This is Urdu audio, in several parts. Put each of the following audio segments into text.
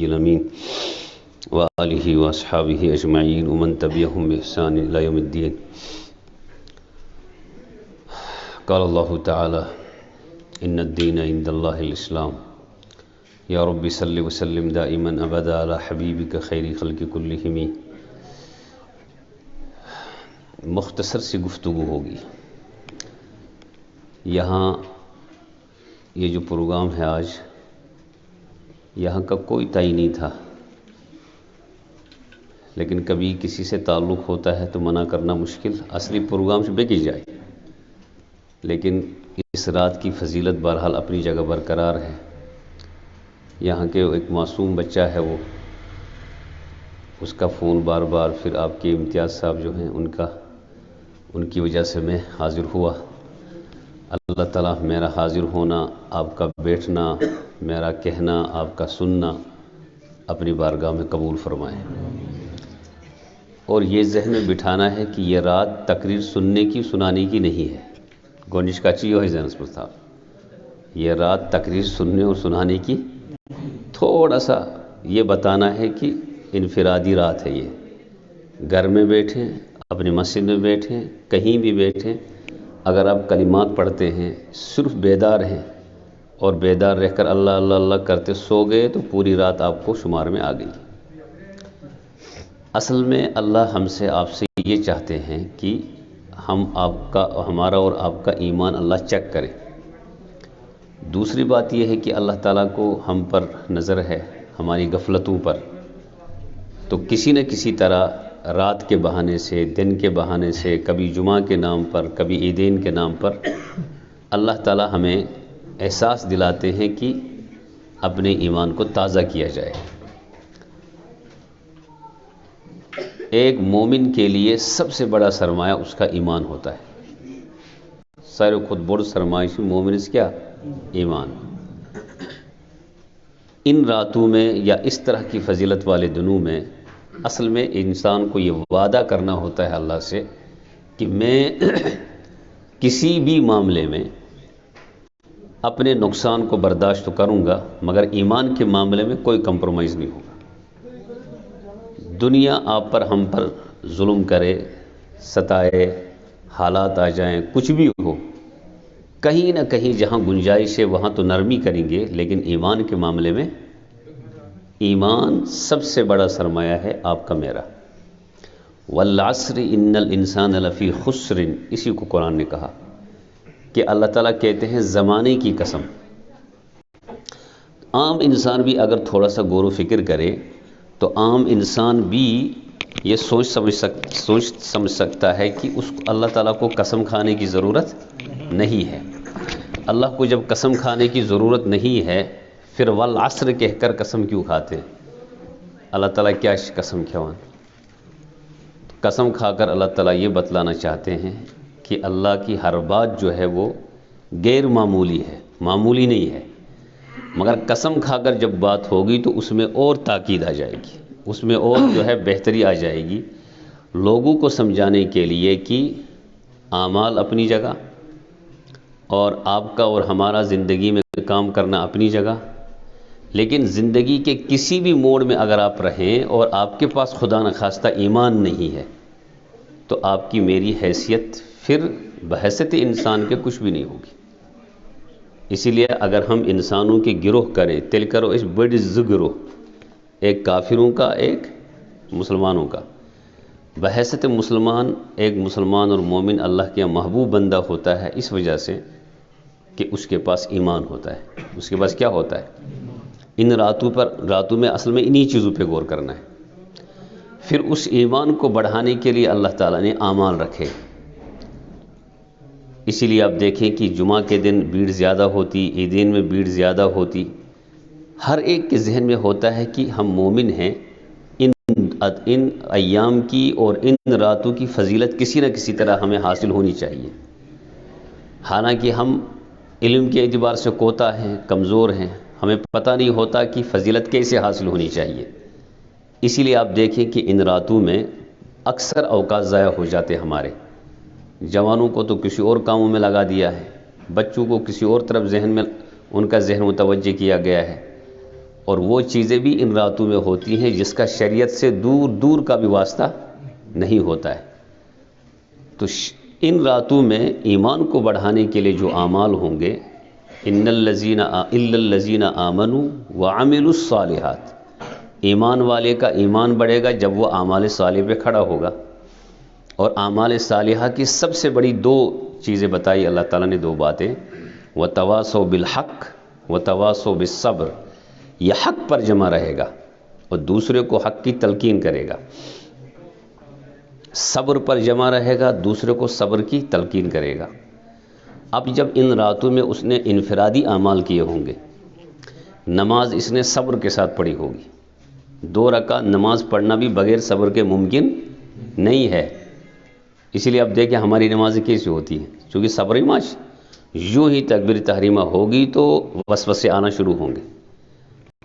النبي الأمين وآله وأصحابه أجمعين ومن تبعهم بإحسان إلى يوم الدين. قال الله تعالى إن الدين عند الله الإسلام. یا رب صلی وسلم دائما ابدا علی حبیبک خیر خلق کلہم. مختصر سی گفتگو ہوگی. یہاں یہ جو پروگرام ہے آج، یہاں کا کوئی تعین نہیں تھا، لیکن کبھی کسی سے تعلق ہوتا ہے تو منع کرنا مشکل. اصلی پروگرام سے بے کی جائے، لیکن اس رات کی فضیلت بہرحال اپنی جگہ برقرار ہے. یہاں کے ایک معصوم بچہ ہے، وہ اس کا فون بار بار، پھر آپ کے امتیاز صاحب جو ہیں ان کی وجہ سے میں حاضر ہوا. اللہ تعالیٰ میرا حاضر ہونا، آپ کا بیٹھنا، میرا کہنا، آپ کا سننا اپنی بارگاہ میں قبول فرمائے. اور یہ ذہن میں بٹھانا ہے کہ یہ رات تقریر سننے کی، سنانے کی نہیں ہے. گونجش کا چیز ہے ذہن پر صاحب، یہ رات تقریر سننے اور سنانے کی، تھوڑا سا یہ بتانا ہے کہ انفرادی رات ہے. یہ گھر میں بیٹھیں، اپنی مسجد میں بیٹھیں، کہیں بھی بیٹھیں، اگر آپ کلمات پڑھتے ہیں، صرف بیدار ہیں اور بیدار رہ کر اللہ اللہ اللہ کرتے سو گئے تو پوری رات آپ کو شمار میں آ گئی. اصل میں اللہ ہم سے، آپ سے یہ چاہتے ہیں کہ ہمارا اور آپ کا ایمان اللہ چیک کرے. دوسری بات یہ ہے کہ اللہ تعالیٰ کو ہم پر نظر ہے، ہماری غفلتوں پر. تو کسی نہ کسی طرح رات کے بہانے سے، دن کے بہانے سے، کبھی جمعہ کے نام پر، کبھی عیدین کے نام پر اللہ تعالیٰ ہمیں احساس دلاتے ہیں کہ اپنے ایمان کو تازہ کیا جائے. ایک مومن کے لیے سب سے بڑا سرمایہ اس کا ایمان ہوتا ہے. سارے خود بڑ سرمایہ مومن اس کیا؟ ایمان. ان راتوں میں یا اس طرح کی فضیلت والے دنوں میں اصل میں انسان کو یہ وعدہ کرنا ہوتا ہے اللہ سے کہ میں کسی بھی معاملے میں اپنے نقصان کو برداشت تو کروں گا، مگر ایمان کے معاملے میں کوئی کمپرومائز نہیں ہوگا. دنیا آپ پر، ہم پر ظلم کرے، ستائے، حالات آ جائیں، کچھ بھی ہو، کہیں نہ کہیں جہاں گنجائش ہے وہاں تو نرمی کریں گے. لیکن ایمان کے معاملے میں، ایمان سب سے بڑا سرمایہ ہے آپ کا، میرا. والعصر ان الانسان لفی خسر. اسی کو قرآن نے کہا کہ اللہ تعالیٰ کہتے ہیں زمانے کی قسم. عام انسان بھی اگر تھوڑا سا غور و فکر کرے تو عام انسان بھی یہ سوچ سمجھ سکتا ہے کہ اس کو اللہ تعالیٰ کو قسم کھانے کی ضرورت نہیں ہے. اللہ کو جب قسم کھانے کی ضرورت نہیں ہے، پھر والعصر کہہ کر قسم کیوں کھاتے ہیں؟ اللہ تعالیٰ کیا قسم کھوان؟ قسم کھا کر اللہ تعالیٰ یہ بتلانا چاہتے ہیں کہ اللہ کی ہر بات جو ہے وہ غیر معمولی ہے، معمولی نہیں ہے. مگر قسم کھا کر جب بات ہوگی تو اس میں اور تاکید آ جائے گی، اس میں اور جو ہے بہتری آ جائے گی، لوگوں کو سمجھانے کے لیے کہ اعمال اپنی جگہ اور آپ کا اور ہمارا زندگی میں کام کرنا اپنی جگہ. لیکن زندگی کے کسی بھی موڑ میں اگر آپ رہیں اور آپ کے پاس خدا نخواستہ ایمان نہیں ہے تو آپ کی میری حیثیت پھر بحیثیت انسان کے کچھ بھی نہیں ہوگی. اسی لیے اگر ہم انسانوں کے گروہ کریں، تل کرو اس بڑی گروہ، ایک کافروں کا، ایک مسلمانوں کا. بحیثیت مسلمان، ایک مسلمان اور مومن اللہ کے محبوب بندہ ہوتا ہے اس وجہ سے کہ اس کے پاس ایمان ہوتا ہے. اس کے پاس کیا ہوتا ہے؟ ان راتوں میں اصل میں انہی چیزوں پہ غور کرنا ہے. پھر اس ایمان کو بڑھانے کے لیے اللہ تعالیٰ نے اعمال رکھے. اسی لیے آپ دیکھیں کہ جمعہ کے دن بھیڑ زیادہ ہوتی، عیدین میں بھیڑ زیادہ ہوتی. ہر ایک کے ذہن میں ہوتا ہے کہ ہم مومن ہیں، ان ایام کی اور ان راتوں کی فضیلت کسی نہ کسی طرح ہمیں حاصل ہونی چاہیے. حالانکہ ہم علم کے اعتبار سے کوتا ہیں، کمزور ہیں، ہمیں پتہ نہیں ہوتا کہ فضیلت کیسے حاصل ہونی چاہیے. اسی لیے آپ دیکھیں کہ ان راتوں میں اکثر اوقات ضائع ہو جاتے. ہمارے جوانوں کو تو کسی اور کاموں میں لگا دیا ہے، بچوں کو کسی اور طرف ذہن میں ان کا ذہن متوجہ کیا گیا ہے. اور وہ چیزیں بھی ان راتوں میں ہوتی ہیں جس کا شریعت سے دور دور کا بھی واسطہ نہیں ہوتا ہے. تو ان راتوں میں ایمان کو بڑھانے کے لیے جو اعمال ہوں گے، ان الذین الا الذین آمنوا وعملوا الصالحات، ایمان والے کا ایمان بڑھے گا جب وہ اعمال صالح پہ کھڑا ہوگا. اور اعمال صالحہ کی سب سے بڑی دو چیزیں بتائی اللہ تعالیٰ نے، دو باتیں، وتواصوا بالحق وتواصوا بالصبر. یہ حق پر جمع رہے گا اور دوسرے کو حق کی تلقین کرے گا، صبر پر جمع رہے گا، دوسرے کو صبر کی تلقین کرے گا. اب جب ان راتوں میں اس نے انفرادی اعمال کیے ہوں گے، نماز اس نے صبر کے ساتھ پڑھی ہوگی. 2 رکعت نماز پڑھنا بھی بغیر صبر کے ممکن نہیں ہے. اسی لیے اب دیکھیں ہماری نمازیں کیسی ہوتی ہیں، چونکہ صبر ماش یوں ہی تکبیر تحریمہ ہوگی تو وسوسے آنا شروع ہوں گے.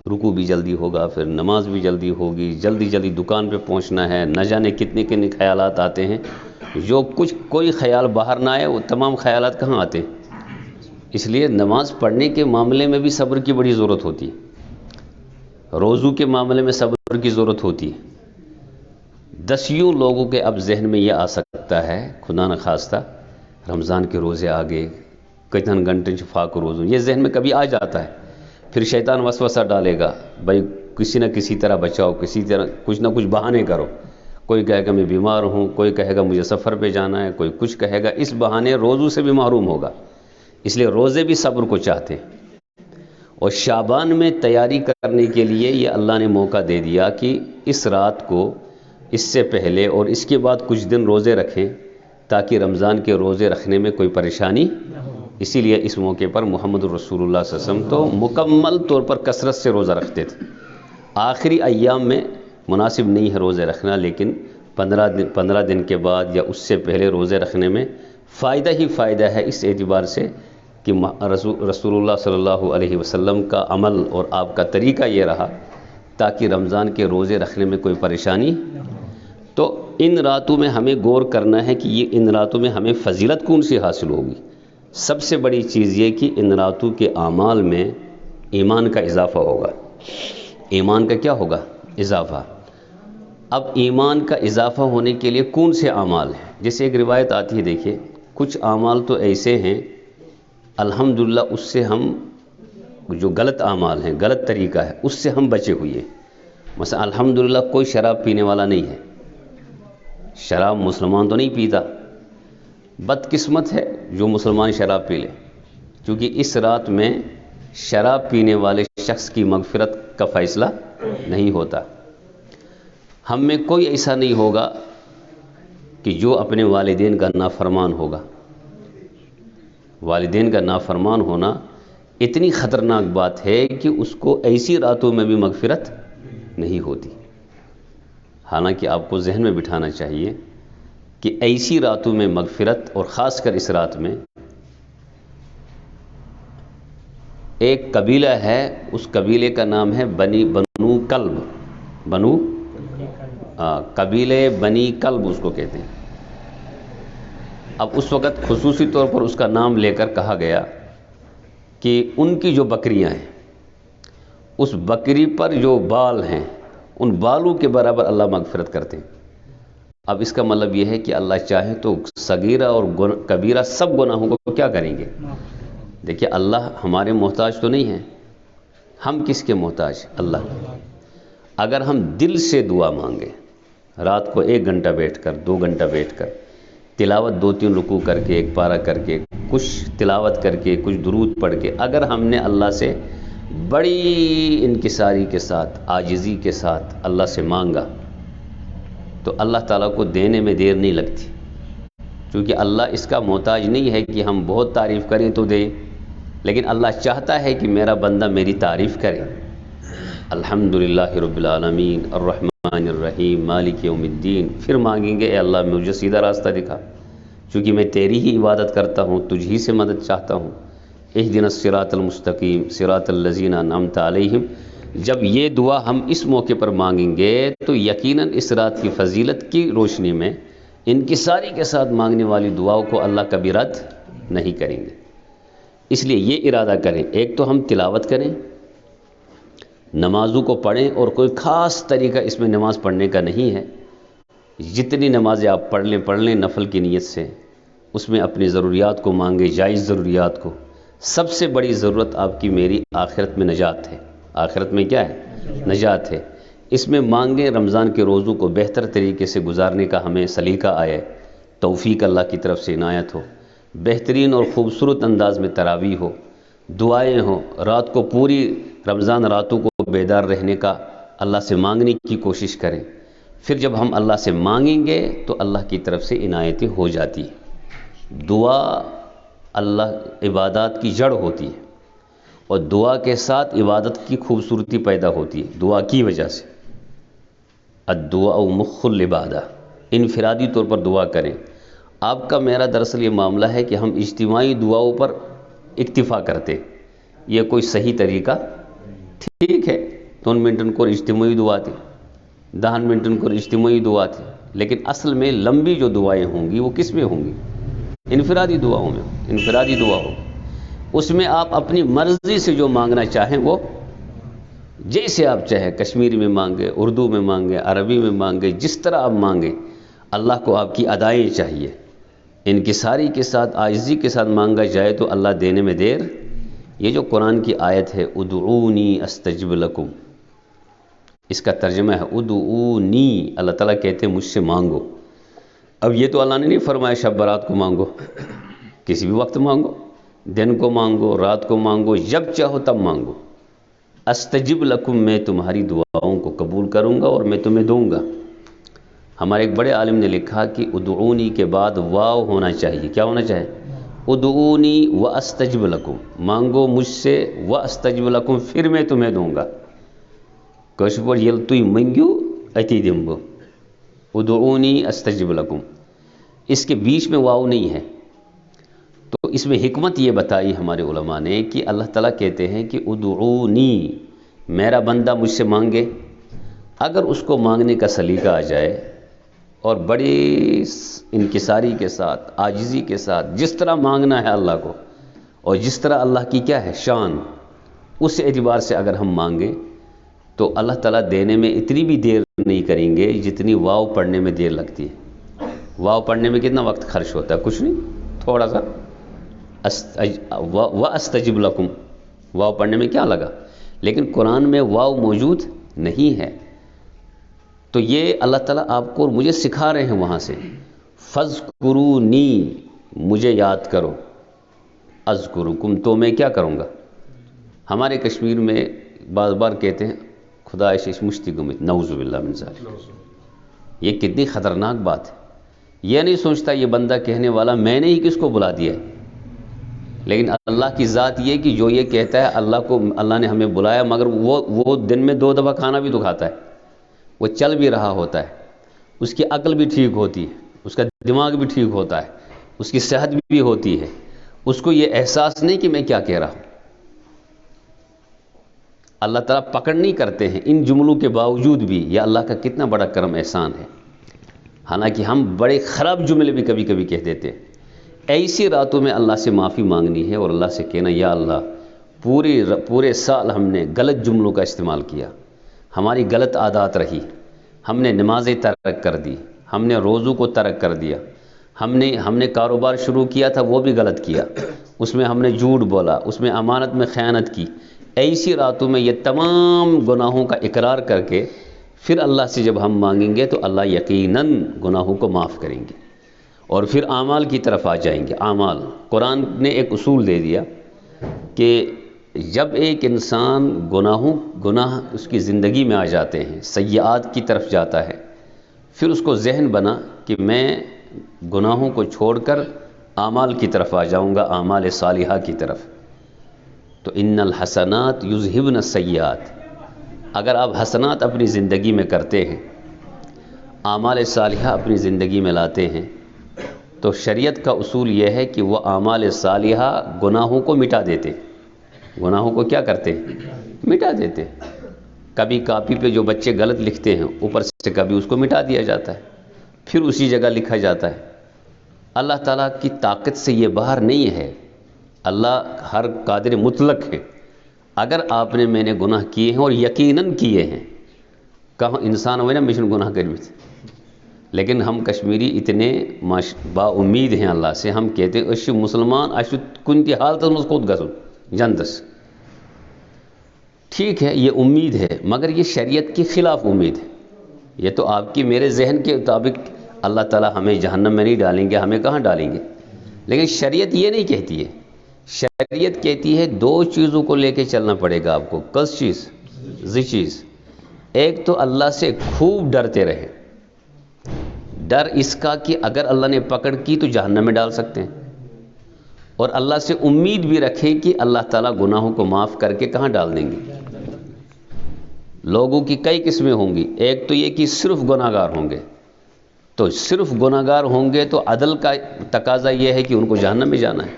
رکوع بھی جلدی ہوگا، پھر نماز بھی جلدی ہوگی، جلدی جلدی دکان پہ پہنچنا ہے، نہ جانے کتنے کتنے خیالات آتے ہیں. جو کچھ کوئی خیال باہر نہ آئے وہ تمام خیالات کہاں آتے ہیں. اس لیے نماز پڑھنے کے معاملے میں بھی صبر کی بڑی ضرورت ہوتی ہے، روزوں کے معاملے میں صبر کی ضرورت ہوتی ہے. دسیوں لوگوں کے اب ذہن میں یہ آ سکتا ہے، خدا نخواستہ رمضان کے روزے آگے کتنے گھنٹے شفاق روزوں، یہ ذہن میں کبھی آ جاتا ہے. پھر شیطان وسوسہ ڈالے گا، بھائی کسی نہ کسی طرح بچاؤ، کسی طرح کچھ نہ کچھ بہانے کرو. کوئی کہے گا میں بیمار ہوں، کوئی کہے گا مجھے سفر پہ جانا ہے، کوئی کچھ کہے گا. اس بہانے روزوں سے بھی محروم ہوگا. اس لیے روزے بھی صبر کو چاہتے ہیں. اور شعبان میں تیاری کرنے کے لیے یہ اللہ نے موقع دے دیا کہ اس رات کو، اس سے پہلے اور اس کے بعد کچھ دن روزے رکھیں تاکہ رمضان کے روزے رکھنے میں کوئی پریشانی. اسی لیے اس موقع پر محمد رسول اللہ صلی اللہ علیہ وسلم تو مکمل طور پر کثرت سے روزہ رکھتے تھے. آخری ایام میں مناسب نہیں ہے روزے رکھنا، لیکن 15 دن کے بعد یا اس سے پہلے روزے رکھنے میں فائدہ ہی فائدہ ہے، اس اعتبار سے کہ رسول اللہ صلی اللہ علیہ وسلم کا عمل اور آپ کا طریقہ یہ رہا تاکہ رمضان کے روزے رکھنے میں کوئی پریشانی. تو ان راتوں میں ہمیں غور کرنا ہے کہ یہ ان راتوں میں ہمیں فضیلت کون سی حاصل ہوگی. سب سے بڑی چیز یہ کہ ان راتوں کے اعمال میں ایمان کا اضافہ ہوگا. ایمان کا کیا ہوگا؟ اضافہ. اب ایمان کا اضافہ ہونے کے لیے کون سے اعمال ہیں؟ جیسے ایک روایت آتی ہے، دیکھیے کچھ اعمال تو ایسے ہیں الحمدللہ اس سے ہم، جو غلط اعمال ہیں، غلط طریقہ ہے، اس سے ہم بچے ہوئے ہیں. مثلا الحمدللہ کوئی شراب پینے والا نہیں ہے، شراب مسلمان تو نہیں پیتا. بدقسمت ہے جو مسلمان شراب پی لے، کیونکہ اس رات میں شراب پینے والے شخص کی مغفرت کا فیصلہ نہیں ہوتا. ہم میں کوئی ایسا نہیں ہوگا کہ جو اپنے والدین کا نافرمان ہوگا. والدین کا نافرمان ہونا اتنی خطرناک بات ہے کہ اس کو ایسی راتوں میں بھی مغفرت نہیں ہوتی. حالانکہ آپ کو ذہن میں بٹھانا چاہیے کہ ایسی راتوں میں مغفرت، اور خاص کر اس رات میں ایک قبیلہ ہے، اس قبیلے کا نام ہے بنو کلب. بنو قبیلے بنی کلب اس کو کہتے ہیں. اب اس وقت خصوصی طور پر اس کا نام لے کر کہا گیا کہ ان کی جو بکریاں ہیں، اس بکری پر جو بال ہیں ان بالوں کے برابر اللہ مغفرت کرتے ہیں. اب اس کا مطلب یہ ہے کہ اللہ چاہے تو صغیرہ اور کبیرہ سب گناہوں کو کیا کریں گے. دیکھیے اللہ ہمارے محتاج تو نہیں ہیں، ہم کس کے محتاج؟ اللہ. اگر ہم دل سے دعا مانگے، رات کو 1 گھنٹہ بیٹھ کر، 2 گھنٹہ بیٹھ کر تلاوت، 2-3 رکوع کر کے، 1 پارہ کر کے، کچھ تلاوت کر کے، کچھ درود پڑھ کے، اگر ہم نے اللہ سے بڑی انکساری کے ساتھ، عاجزی کے ساتھ اللہ سے مانگا تو اللہ تعالیٰ کو دینے میں دیر نہیں لگتی. کیونکہ اللہ اس کا محتاج نہیں ہے کہ ہم بہت تعریف کریں تو دیں، لیکن اللہ چاہتا ہے کہ میرا بندہ میری تعریف کرے. الحمدللہ رب العالمین الرحمن الرحیم مالک یوم الدین. پھر مانگیں گے اے اللہ مجھے سیدھا راستہ دکھا، چونکہ میں تیری ہی عبادت کرتا ہوں، تجھ ہی سے مدد چاہتا ہوں. اہدنا الصراط المستقیم صراط الذین انعمت علیہم. جب یہ دعا ہم اس موقع پر مانگیں گے تو یقیناً اس رات کی فضیلت کی روشنی میں انکساری کے ساتھ مانگنے والی دعاؤں کو اللہ کبھی رد نہیں کریں گے. اس لیے یہ ارادہ کریں، ایک تو ہم تلاوت کریں، نمازوں کو پڑھیں، اور کوئی خاص طریقہ اس میں نماز پڑھنے کا نہیں ہے، جتنی نمازیں آپ پڑھ لیں نفل کی نیت سے، اس میں اپنی ضروریات کو مانگے، جائز ضروریات کو۔ سب سے بڑی ضرورت آپ کی میری آخرت میں نجات ہے، آخرت میں کیا ہے؟ نجات ہے۔ اس میں مانگیں رمضان کے روزوں کو بہتر طریقے سے گزارنے کا ہمیں سلیقہ آئے، توفیق اللہ کی طرف سے عنایت ہو، بہترین اور خوبصورت انداز میں تراویح ہو، دعائیں ہوں، رات کو پوری رمضان راتوں کو بیدار رہنے کا اللہ سے مانگنے کی کوشش کریں۔ پھر جب ہم اللہ سے مانگیں گے تو اللہ کی طرف سے عنایتیں ہو جاتی ہیں۔ دعا اللہ عبادات کی جڑ ہوتی ہے، اور دعا کے ساتھ عبادت کی خوبصورتی پیدا ہوتی ہے دعا کی وجہ سے۔ الدعاء مخ العبادہ، انفرادی طور پر دعا کریں۔ آپ کا میرا دراصل یہ معاملہ ہے کہ ہم اجتماعی دعاؤں پر اکتفا کرتے، یہ کوئی صحیح طریقہ ٹھیک ہے، 2 منٹن کو اجتماعی دعا تھی، 10 منٹن کو اجتماعی دعا تھی، لیکن اصل میں لمبی جو دعائیں ہوں گی وہ کس میں ہوں گی؟ انفرادی دعاؤں میں، انفرادی دعا ہو، اس میں آپ اپنی مرضی سے جو مانگنا چاہیں وہ جیسے آپ چاہیں، کشمیری میں مانگے، اردو میں مانگے، عربی میں مانگے، جس طرح آپ مانگیں، اللہ کو آپ کی ادائیں چاہیے۔ انکساری کے ساتھ، عاجزی کے ساتھ مانگا جائے تو اللہ دینے میں دیر۔ یہ جو قرآن کی آیت ہے ادعونی استجب لکم، اس کا ترجمہ ہے ادعونی، اللہ تعالیٰ کہتے ہیں مجھ سے مانگو۔ اب یہ تو اللہ نے نہیں فرمایا شب برات کو مانگو، کسی بھی وقت مانگو، دن کو مانگو، رات کو مانگو، جب چاہو تب مانگو۔ استجب لکم، میں تمہاری دعاؤں کو قبول کروں گا اور میں تمہیں دوں گا۔ ہمارے ایک بڑے عالم نے لکھا کہ ادعونی کے بعد واو ہونا چاہیے، کیا ہونا چاہیے؟ ادعونی واستجب لکم، مانگو مجھ سے، واستجب لکم، پھر میں تمہیں دوں گا۔ کٲشِر پٲٹھۍ ییٚلہِ تُہۍ مٔنگِو أتی دِمہٕ بہٕ، ادعونی استجب لکم، اس کے بیچ میں واو نہیں ہے۔ تو اس میں حکمت یہ بتائی ہمارے علماء نے کہ اللہ تعالیٰ کہتے ہیں کہ ادعونی، میرا بندہ مجھ سے مانگے۔ اگر اس کو مانگنے کا سلیقہ آ جائے اور بڑی انکساری کے ساتھ، عاجزی کے ساتھ، جس طرح مانگنا ہے اللہ کو، اور جس طرح اللہ کی کیا ہے شان، اس اعتبار سے اگر ہم مانگیں تو اللہ تعالیٰ دینے میں اتنی بھی دیر نہیں کریں گے جتنی واو پڑھنے میں دیر لگتی ہے۔ واو پڑھنے میں کتنا وقت خرچ ہوتا ہے؟ کچھ نہیں، تھوڑا سا۔ واستجب لکم، واو پڑھنے میں کیا لگا؟ لیکن قرآن میں واو موجود نہیں ہے، تو یہ اللہ تعالیٰ آپ کو اور مجھے سکھا رہے ہیں وہاں سے، فَاذْكُرُونِی، مجھے یاد کرو، اذکرکم، تو میں کیا کروں گا۔ ہمارے کشمیر میں بار بار کہتے ہیں خدا شش مشتی گمت، نعوذ باللہ من ذالک۔ یہ کتنی خطرناک بات ہے۔ یہ نہیں سوچتا یہ بندہ کہنے والا میں نے ہی کس کو بلا دیا ہے، لیکن اللہ کی ذات یہ کہ جو یہ کہتا ہے اللہ کو، اللہ نے ہمیں بلایا، مگر وہ دن میں 2 دفعہ کھانا بھی تو کھاتا ہے، وہ چل بھی رہا ہوتا ہے، اس کی عقل بھی ٹھیک ہوتی ہے، اس کا دماغ بھی ٹھیک ہوتا ہے، اس کی صحت بھی ہوتی ہے، اس کو یہ احساس نہیں کہ میں کیا کہہ رہا ہوں۔ اللہ تعالیٰ پکڑ نہیں کرتے ہیں ان جملوں کے باوجود بھی، یہ اللہ کا کتنا بڑا کرم احسان ہے۔ حالانکہ ہم بڑے خراب جملے بھی کبھی کبھی کہہ دیتے ہیں۔ ایسی راتوں میں اللہ سے معافی مانگنی ہے اور اللہ سے کہنا یا اللہ پورے سال ہم نے غلط جملوں کا استعمال کیا، ہماری غلط عادات رہی، ہم نے نمازیں ترک کر دی، ہم نے روزوں کو ترک کر دیا، ہم نے کاروبار شروع کیا تھا وہ بھی غلط کیا، اس میں ہم نے جھوٹ بولا، اس میں امانت میں خیانت کی۔ ایسی راتوں میں یہ تمام گناہوں کا اقرار کر کے پھر اللہ سے جب ہم مانگیں گے تو اللہ یقیناً گناہوں کو معاف کریں گے، اور پھر اعمال کی طرف آ جائیں گے۔ اعمال، قرآن نے ایک اصول دے دیا کہ جب ایک انسان گناہ اس کی زندگی میں آ جاتے ہیں، سیئات کی طرف جاتا ہے، پھر اس کو ذہن بنا کہ میں گناہوں کو چھوڑ کر اعمال کی طرف آ جاؤں گا، اعمال صالحہ کی طرف، تو ان الحسنات یذہبن السیئات، اگر آپ حسنات اپنی زندگی میں کرتے ہیں، اعمال صالحہ اپنی زندگی میں لاتے ہیں، تو شریعت کا اصول یہ ہے کہ وہ اعمال صالحہ گناہوں کو مٹا دیتے، گناہوں کو کیا کرتے ہیں؟ مٹا دیتے۔ کبھی کاپی پہ جو بچے غلط لکھتے ہیں اوپر سے کبھی اس کو مٹا دیا جاتا ہے، پھر اسی جگہ لکھا جاتا ہے۔ اللہ تعالیٰ کی طاقت سے یہ باہر نہیں ہے، اللہ ہر قادر مطلق ہے، اگر آپ نے میں نے گناہ کیے ہیں اور یقیناً کیے ہیں، کہاں انسان ہوئے نا مشن گناہ کرتے، لیکن ہم کشمیری اتنے با امید ہیں اللہ سے، ہم کہتے ہیں اشی مسلمان اشی کنتی حالت مز خود گسن جنتس. ٹھیک ہے، یہ امید ہے، مگر یہ شریعت کے خلاف امید ہے. یہ تو آپ کی میرے ذہن کے مطابق اللہ تعالیٰ ہمیں جہنم میں نہیں ڈالیں گے، ہمیں کہاں ڈالیں گے، لیکن شریعت یہ نہیں کہتی ہے. شریعت کہتی ہے دو چیزوں کو لے کے چلنا پڑے گا آپ کو. کس چیز؟ چیز. ایک تو اللہ سے خوب ڈرتے رہے، ڈر اس کا کہ اگر اللہ نے پکڑ کی تو جہنم میں ڈال سکتے ہیں، اور اللہ سے امید بھی رکھے کہ اللہ تعالیٰ گناہوں کو معاف کر کے کہاں ڈال دیں گے. لوگوں کی کئی قسمیں ہوں گی. ایک تو یہ کہ صرف گناہ گار ہوں گے، تو صرف گناہ گار ہوں گے تو عدل کا تقاضا یہ ہے کہ ان کو جہنم میں جانا ہے،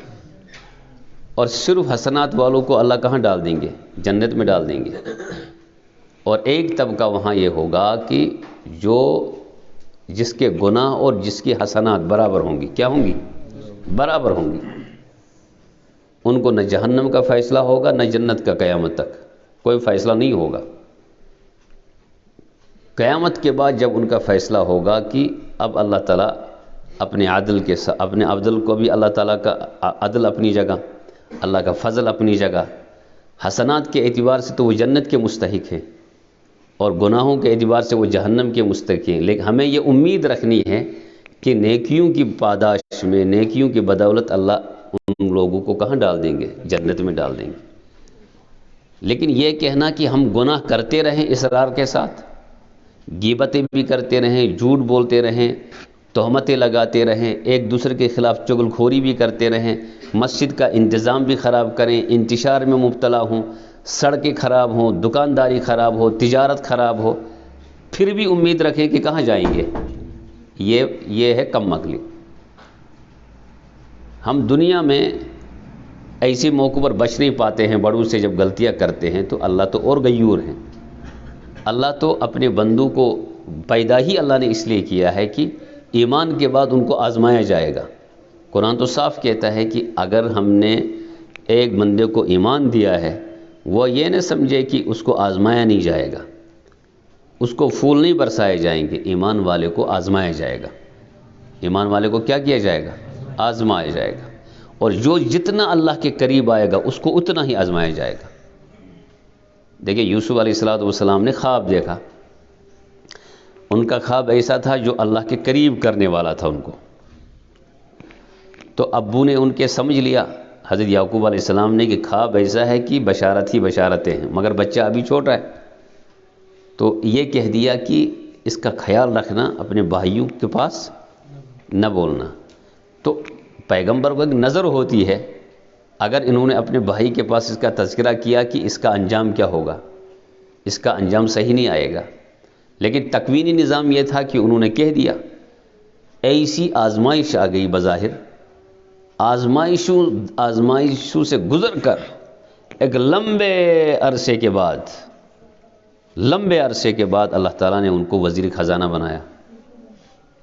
اور صرف حسنات والوں کو اللہ کہاں ڈال دیں گے؟ جنت میں ڈال دیں گے. اور ایک طبقہ وہاں یہ ہوگا کہ جو جس کے گناہ اور جس کی حسنات برابر ہوں گی. کیا ہوں گی؟ برابر ہوں گی. ان کو نہ جہنم کا فیصلہ ہوگا نہ جنت کا. قیامت تک کوئی فیصلہ نہیں ہوگا. قیامت کے بعد جب ان کا فیصلہ ہوگا کہ اب اللہ تعالیٰ اپنے عدل کے ساتھ، اپنے عدل کو بھی اللہ تعالیٰ کا عدل اپنی جگہ، اللہ کا فضل اپنی جگہ، حسنات کے اعتبار سے تو وہ جنت کے مستحق ہیں اور گناہوں کے اعتبار سے وہ جہنم کے مستحق ہیں. لیکن ہمیں یہ امید رکھنی ہے کہ نیکیوں کی پاداش میں، نیکیوں کی بدولت اللہ ان لوگوں کو کہاں ڈال دیں گے؟ جنت میں ڈال دیں گے. لیکن یہ کہنا کہ ہم گناہ کرتے رہیں اصرار کے ساتھ، غیبتیں بھی کرتے رہیں، جھوٹ بولتے رہیں، تہمتیں لگاتے رہیں، ایک دوسرے کے خلاف چغل خوری بھی کرتے رہیں، مسجد کا انتظام بھی خراب کریں، انتشار میں مبتلا ہوں، سڑکیں خراب ہوں، دکانداری خراب ہو، تجارت خراب ہو، پھر بھی امید رکھیں کہ کہاں جائیں گے، یہ ہے کم عقلی. ہم دنیا میں ایسے موقع پر بچ نہیں پاتے ہیں. بڑوں سے جب غلطیاں کرتے ہیں تو اللہ تو اور غیور ہیں. اللہ تو اپنے بندوں کو پیدا ہی اللہ نے اس لیے کیا ہے کہ ایمان کے بعد ان کو آزمایا جائے گا. قرآن تو صاف کہتا ہے کہ اگر ہم نے ایک بندے کو ایمان دیا ہے، وہ یہ نہ سمجھے کہ اس کو آزمایا نہیں جائے گا، اس کو پھول نہیں برسائے جائیں گے. ایمان والے کو آزمایا جائے گا. ایمان والے کو کیا کیا جائے گا؟ آزمایا جائے گا. اور جو جتنا اللہ کے قریب آئے گا اس کو اتنا ہی آزمایا جائے گا. دیکھیں یوسف علیہ السلام نے خواب دیکھا. ان کا خواب ایسا تھا جو اللہ کے قریب کرنے والا تھا ان کو. تو ابو نے ان کے سمجھ لیا حضرت یعقوب علیہ السلام نے کہ خواب ایسا ہے کہ بشارت ہی بشارتیں ہیں، مگر بچہ ابھی چھوٹا ہے. تو یہ کہہ دیا کہ اس کا خیال رکھنا، اپنے بھائیوں کے پاس نہ بولنا. تو پیغمبر کو ایک نظر ہوتی ہے، اگر انہوں نے اپنے بھائی کے پاس اس کا تذکرہ کیا کہ اس کا انجام کیا ہوگا، اس کا انجام صحیح نہیں آئے گا. لیکن تکوینی نظام یہ تھا کہ انہوں نے کہہ دیا. ایسی آزمائش آ گئی بظاہر، آزمائشوں سے گزر کر ایک لمبے عرصے کے بعد اللہ تعالیٰ نے ان کو وزیر خزانہ بنایا.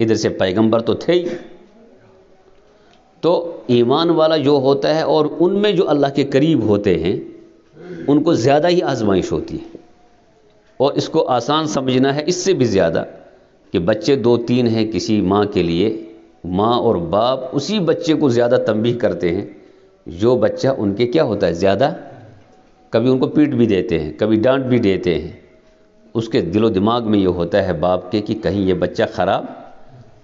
ادھر سے پیغمبر تو تھے ہی. تو ایمان والا جو ہوتا ہے اور ان میں جو اللہ کے قریب ہوتے ہیں ان کو زیادہ ہی آزمائش ہوتی ہے. اور اس کو آسان سمجھنا ہے اس سے بھی زیادہ کہ بچے 2-3 ہیں کسی ماں کے لیے، ماں اور باپ اسی بچے کو زیادہ تنبیہ کرتے ہیں جو بچہ ان کے کیا ہوتا ہے زیادہ، کبھی ان کو پیٹ بھی دیتے ہیں، کبھی ڈانٹ بھی دیتے ہیں. اس کے دل و دماغ میں یہ ہوتا ہے باپ کے کہ کہیں یہ بچہ خراب،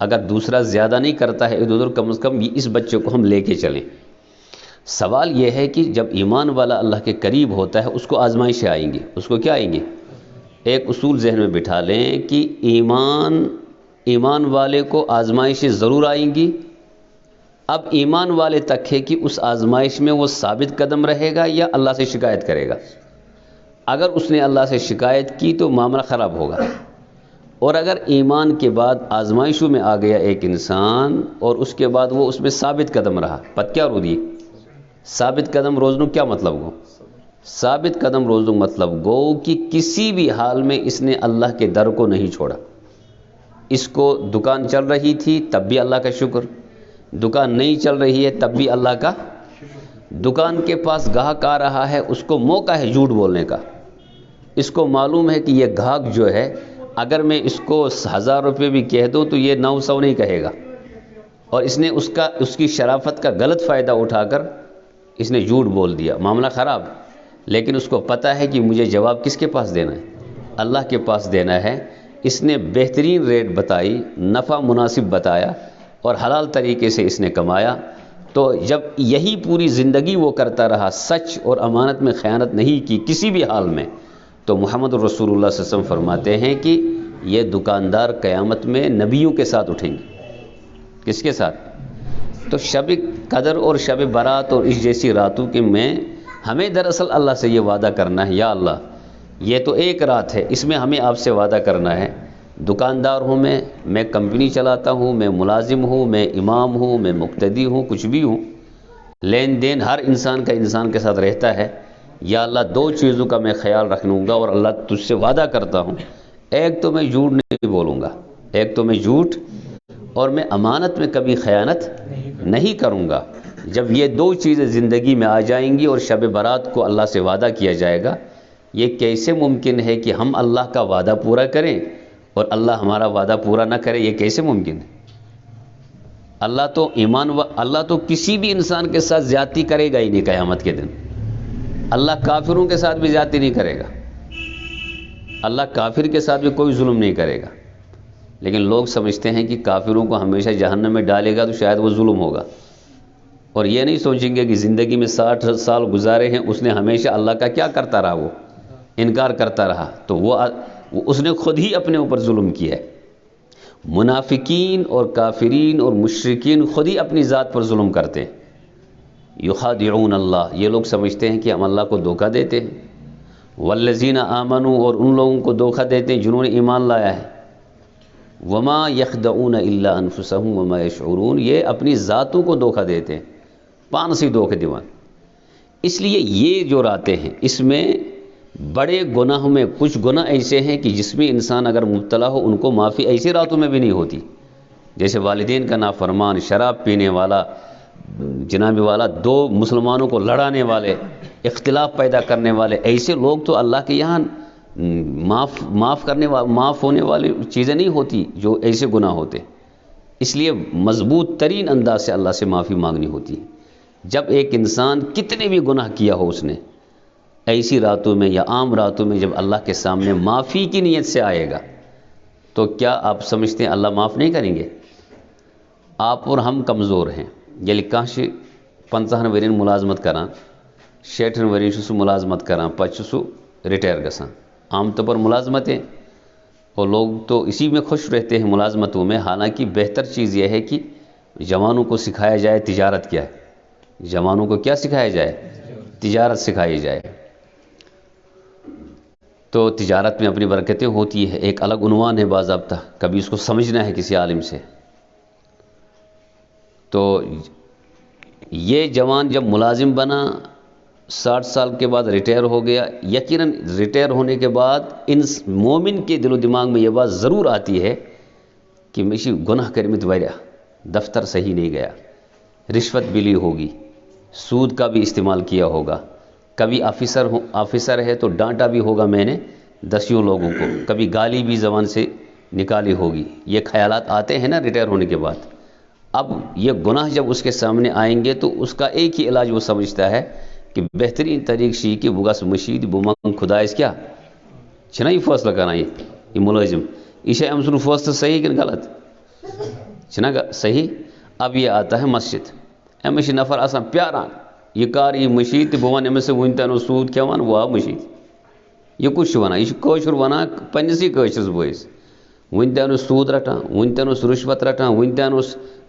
اگر دوسرا زیادہ نہیں کرتا ہے ادھر ادھر، کم از کم اس بچے کو ہم لے کے چلیں. سوال یہ ہے کہ جب ایمان والا اللہ کے قریب ہوتا ہے اس کو آزمائشیں آئیں گی. اس کو کیا آئیں گی؟ ایک اصول ذہن میں بٹھا لیں کہ ایمان والے کو آزمائشیں ضرور آئیں گی. اب ایمان والے تک ہے کہ اس آزمائش میں وہ ثابت قدم رہے گا یا اللہ سے شکایت کرے گا. اگر اس نے اللہ سے شکایت کی تو معاملہ خراب ہوگا. اور اگر ایمان کے بعد آزمائشوں میں آ گیا ایک انسان اور اس کے بعد وہ اس میں ثابت قدم رہا، پت کیا رو دی؟ ثابت قدم روزنو کیا مطلب گو؟ ثابت قدم روزنو مطلب گو کہ کسی بھی حال میں اس نے اللہ کے در کو نہیں چھوڑا. اس کو دکان چل رہی تھی تب بھی اللہ کا شکر، دکان نہیں چل رہی ہے تب بھی اللہ کا، دکان کے پاس گاہک آ رہا ہے، اس کو موقع ہے جھوٹ بولنے کا. اس کو معلوم ہے کہ یہ گاہک جو ہے اگر میں اس کو 1000 روپے بھی کہہ دوں تو یہ 900 نہیں کہے گا، اور اس نے اس کی شرافت کا غلط فائدہ اٹھا کر اس نے جھوٹ بول دیا، معاملہ خراب. لیکن اس کو پتہ ہے کہ مجھے جواب کس کے پاس دینا ہے؟ اللہ کے پاس دینا ہے. اس نے بہترین ریٹ بتائی، نفع مناسب بتایا اور حلال طریقے سے اس نے کمایا. تو جب یہی پوری زندگی وہ کرتا رہا، سچ اور امانت میں خیانت نہیں کی کسی بھی حال میں، تو محمد رسول اللہ صلی اللہ علیہ وسلم فرماتے ہیں کہ یہ دکاندار قیامت میں نبیوں کے ساتھ اٹھیں گے. کس کے ساتھ؟ تو شب قدر اور شب برات اور اس جیسی راتوں کے میں ہمیں دراصل اللہ سے یہ وعدہ کرنا ہے، یا اللہ یہ تو ایک رات ہے، اس میں ہمیں آپ سے وعدہ کرنا ہے. دکاندار ہوں میں کمپنی چلاتا ہوں، میں ملازم ہوں، میں امام ہوں، میں مقتدی ہوں، کچھ بھی ہوں، لین دین ہر انسان کا انسان کے ساتھ رہتا ہے. یا اللہ 2 چیزوں کا میں خیال رکھوں گا، اور اللہ تجھ سے وعدہ کرتا ہوں، ایک تو میں جھوٹ نہیں بولوں گا، ایک تو میں جھوٹ، اور میں امانت میں کبھی خیانت نہیں کروں گا. جب یہ 2 چیزیں زندگی میں آ جائیں گی اور شب برات کو اللہ سے وعدہ کیا جائے گا، یہ کیسے ممکن ہے کہ ہم اللہ کا وعدہ پورا کریں اور اللہ ہمارا وعدہ پورا نہ کرے؟ یہ کیسے ممکن ہے؟ اللہ تو کسی بھی انسان کے ساتھ زیادتی کرے گا ہی نہیں قیامت کے دن. اللہ کافروں کے ساتھ بھی زیادتی نہیں کرے گا، اللہ کافر کے ساتھ بھی کوئی ظلم نہیں کرے گا. لیکن لوگ سمجھتے ہیں کہ کافروں کو ہمیشہ جہنم میں ڈالے گا تو شاید وہ ظلم ہوگا، اور یہ نہیں سوچیں گے کہ زندگی میں 60 سال گزارے ہیں، اس نے ہمیشہ اللہ کا کیا کرتا رہا؟ وہ انکار کرتا رہا، تو وہ اس نے خود ہی اپنے اوپر ظلم کیا ہے. منافقین اور کافرین اور مشرکین خود ہی اپنی ذات پر ظلم کرتے ہیں. یخادعون اللہ، یہ لوگ سمجھتے ہیں کہ ہم اللہ کو دھوکہ دیتے ہیں. والذین آمنوا، اور ان لوگوں کو دھوکہ دیتے ہیں جنہوں نے ایمان لایا ہے. وما یخدعون الا انفسهم وما یشعرون، یہ اپنی ذاتوں کو دھوکہ دیتے ہیں، پانسی دھوکے دیوان. اس لیے یہ جو راتیں ہیں اس میں بڑے گناہوں میں کچھ گناہ ایسے ہیں کہ جس میں انسان اگر مبتلا ہو ان کو معافی ایسی راتوں میں بھی نہیں ہوتی. جیسے والدین کا نافرمان، شراب پینے والا، جناب والا، 2 مسلمانوں کو لڑانے والے، اختلاف پیدا کرنے والے، ایسے لوگ تو اللہ کے یہاں معاف ہونے والی چیزیں نہیں ہوتی جو ایسے گناہ ہوتے. اس لیے مضبوط ترین انداز سے اللہ سے معافی مانگنی ہوتی ہے. جب ایک انسان کتنے بھی گناہ کیا ہو، اس نے ایسی راتوں میں یا عام راتوں میں جب اللہ کے سامنے معافی کی نیت سے آئے گا تو کیا آپ سمجھتے ہیں اللہ معاف نہیں کریں گے؟ آپ اور ہم کمزور ہیں. یہ لکھا سے 50 ورین ملازمت کران، 60 ورین سو ملازمت کران، پچ سو ریٹائر گسان. عام طور پر ملازمتیں، اور لوگ تو اسی میں خوش رہتے ہیں ملازمتوں میں. حالانکہ بہتر چیز یہ ہے کہ جوانوں کو سکھایا جائے تجارت کیا ہے. جوانوں کو کیا سکھایا جائے؟ تجارت سکھائی جائے. تو تجارت میں اپنی برکتیں ہوتی ہے، ایک الگ عنوان ہے باضابطہ، کبھی اس کو سمجھنا ہے کسی عالم سے. تو یہ جوان جب ملازم بنا، 60 سال کے بعد ریٹائر ہو گیا، یقیناً ریٹائر ہونے کے بعد ان مومن کے دل و دماغ میں یہ بات ضرور آتی ہے کہ مشی گناہ کرمت وریا، دفتر صحیح نہیں گیا، رشوت بھی لی ہوگی، سود کا بھی استعمال کیا ہوگا، کبھی آفیسر ہے تو ڈانٹا بھی ہوگا میں نے 10 لوگوں کو، کبھی گالی بھی زبان سے نکالی ہوگی. یہ خیالات آتے ہیں نا ریٹائر ہونے کے بعد. اب یہ گناہ جب اس کے سامنے آئیں گے تو اس کا ایک ہی علاج وہ سمجھتا ہے کہ بہترین طریق شی کہ بگس مشید بمنگ خدا اس کیا چھنا یہ فیصلہ کرنا، یہ ملازم یہ ام سن فیصلہ صحیح کہ غلط چھنا صحیح. اب یہ آتا ہے مسجد، امس نفر آسان پیاران، یہ کار یہ مشید تو بہ ون امس ون تین سود کھیوان وہ آو مشید. یہ کچھ ونان، یہ کوشر ونان پنسے کوشرس بوئس، ون تین سود رٹان، ون تین رشوت رٹان، ون تین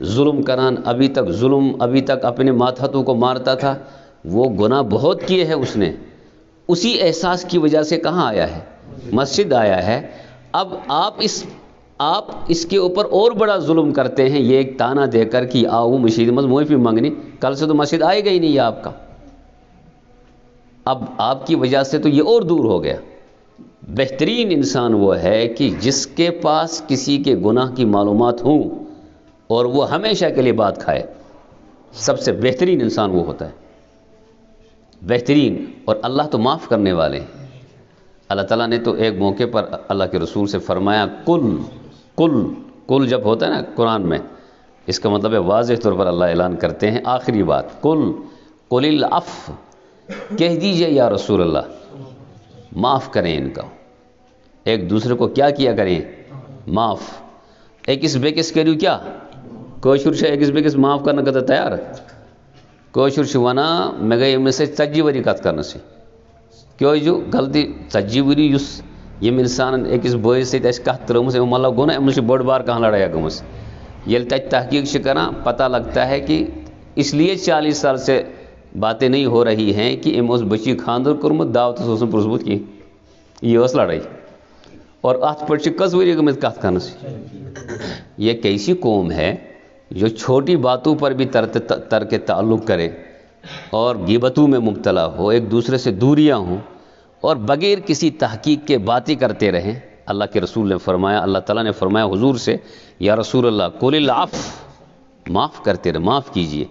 ظلم کران. ابھی تک ظلم، ابھی تک اپنے ماتحتوں کو مارتا تھا. وہ گناہ بہت کیے ہیں اس نے، اسی احساس کی وجہ سے کہاں آیا ہے؟ مسجد آیا ہے. اب آپ اس کے اوپر اور بڑا ظلم کرتے ہیں، یہ ایک تانا دے کر کہ آؤ مشید مز معافی مانگنی، کل سے تو مسجد آئے گا ہی نہیں آپ کا. اب آپ کی وجہ سے تو یہ اور دور ہو گیا. بہترین انسان وہ ہے کہ جس کے پاس کسی کے گناہ کی معلومات ہوں اور وہ ہمیشہ کے لیے بات کھائے. سب سے بہترین انسان وہ ہوتا ہے. بہترین، اور اللہ تو معاف کرنے والے ہیں۔ اللہ تعالیٰ نے تو ایک موقع پر اللہ کے رسول سے فرمایا کل جب ہوتا ہے نا قرآن میں، اس کا مطلب ہے واضح طور پر اللہ اعلان کرتے ہیں آخری بات، قل العفو، کہہ دیجئے یا رسول اللہ معاف کریں ان کا، ایک دوسرے کو کیا کیا کریں، معاف۔ ایک اس بیکس کے لیے کیا کوشر سے ایک اس بیکس معاف کرنا کا تیار کوشر سے ونا میں گئی میں سے ژتجی وری کت کرنا سے کیوں جو غلطی ژتجی وری یس یم انسان ایک اس بوئس سے اس کت ترمس مطلب گونا امس بڑ بار کہاں لڑائی گمس یل تت تحقیق سے کرنا پتہ لگتا ہے کہ اس لیے 40 سال سے باتیں نہیں ہو رہی ہیں کہ ام اس بچی خاندر کورمت دعوت سوسن پرسبوت کی یہ اس لڑائی اور ات پہ کس وری گمت کت کرنا سے۔ یہ کیسی قوم ہے جو چھوٹی باتوں پر بھی ترک تعلق کرے اور غیبتوں میں مبتلا ہو، ایک دوسرے سے دوریاں ہوں اور بغیر کسی تحقیق کے باتیں کرتے رہیں۔ اللہ کے رسول نے فرمایا، اللہ تعالیٰ نے فرمایا حضور سے، یا رسول اللہ قل العفو، معاف کرتے رہے، معاف کیجئے۔